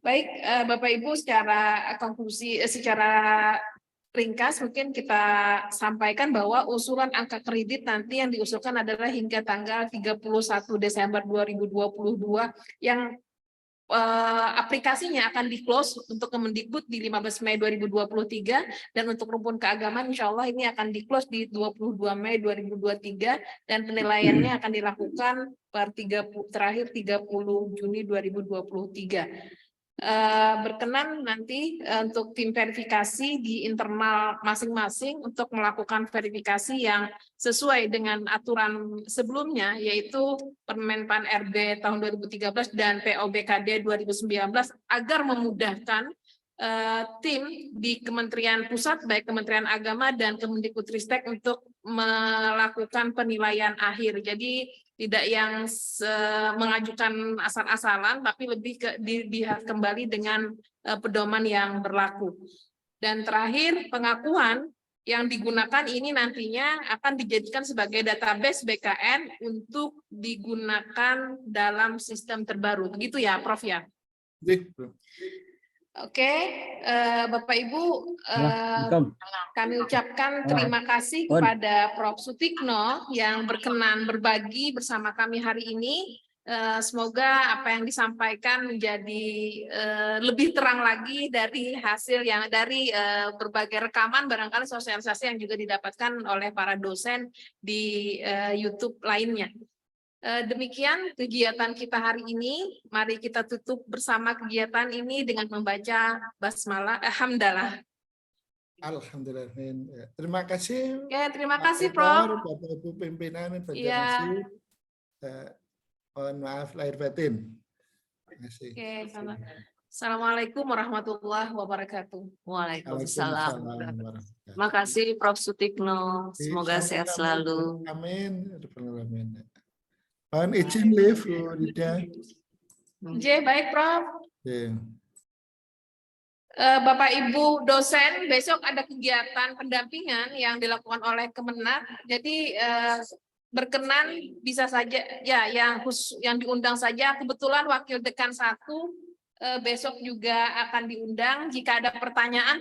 Baik, Bapak Ibu, secara konklusi, secara ringkas mungkin kita sampaikan bahwa usulan angka kredit nanti yang diusulkan adalah hingga tanggal 31 Desember 2022 yang aplikasinya akan di-close untuk Kemendikbud di 15 Mei 2023 dan untuk rumpun keagamaan insya Allah ini akan di-close di 22 Mei 2023 dan penilaiannya akan dilakukan terakhir 30 Juni 2023. Berkenan nanti untuk tim verifikasi di internal masing-masing untuk melakukan verifikasi yang sesuai dengan aturan sebelumnya, yaitu Permen Pan RB tahun 2013 dan POBKD 2019 agar memudahkan tim di Kementerian Pusat, baik Kementerian Agama dan Kemendikbudristek untuk melakukan penilaian akhir. Jadi tidak yang mengajukan asal-asalan, tapi lebih dilihat kembali dengan pedoman yang berlaku. Dan terakhir, pengakuan yang digunakan ini nantinya akan dijadikan sebagai database BKN untuk digunakan dalam sistem terbaru. Begitu ya, Prof ya? Oke, Bapak Ibu, kami ucapkan terima kasih kepada Prof. Sutikno yang berkenan berbagi bersama kami hari ini. Semoga apa yang disampaikan menjadi lebih terang lagi dari hasil yang dari berbagai rekaman, barangkali sosialisasi yang juga didapatkan oleh para dosen di YouTube lainnya. Demikian kegiatan kita hari ini. Mari kita tutup bersama kegiatan ini dengan membaca basmalah, hamdalah. Alhamdulillah. Terima kasih. Ya, terima Pak kasih, Rektor, Prof. Bapak Ibu pimpinan Iya. Banjarmasin. Mohon maaf lahir batin. Terima kasih. Oke, sama. Assalamualaikum warahmatullahi wabarakatuh. Waalaikumsalam. Terima kasih Prof. Sutikno. Semoga sehat selalu. Amin. Amin. Mohon izin live, Bu Rida. Baik, Prof. Bapak Ibu dosen, besok ada kegiatan pendampingan yang dilakukan oleh Kemenak. Jadi berkenan bisa saja ya yang diundang saja. Kebetulan Wakil Dekan 1 besok juga akan diundang. Jika ada pertanyaan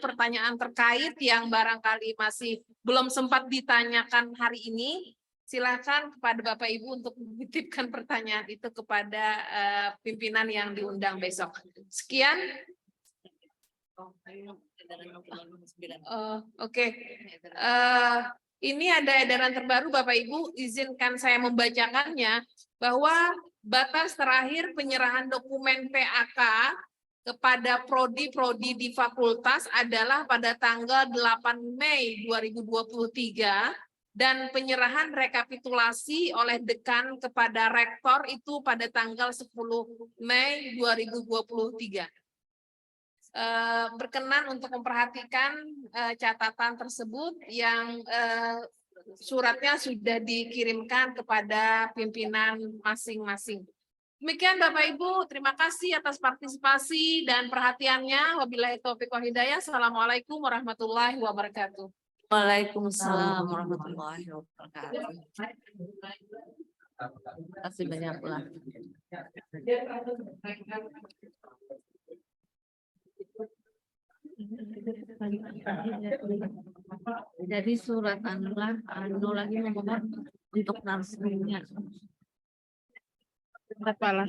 terkait yang barangkali masih belum sempat ditanyakan hari ini, silakan kepada Bapak Ibu untuk menitipkan pertanyaan itu kepada pimpinan yang diundang besok. Sekian. Oke. Ini ada edaran terbaru Bapak Ibu, izinkan saya membacakannya, bahwa batas terakhir penyerahan dokumen PAK kepada prodi-prodi di fakultas adalah pada tanggal 8 Mei 2023 dan penyerahan rekapitulasi oleh dekan kepada rektor itu pada tanggal 10 Mei 2023. Berkenan untuk memperhatikan catatan tersebut yang suratnya sudah dikirimkan kepada pimpinan masing-masing. Demikian Bapak Ibu, terima kasih atas partisipasi dan perhatiannya. Wabillahi taufiq wal hidayah. Assalamualaikum warahmatullahi wabarakatuh. Waalaikumsalam warahmatullahi wabarakatuh. Terima kasih banyak pula. Jadi surat anulah lagi memohon untuk narasumbernya. Apalah.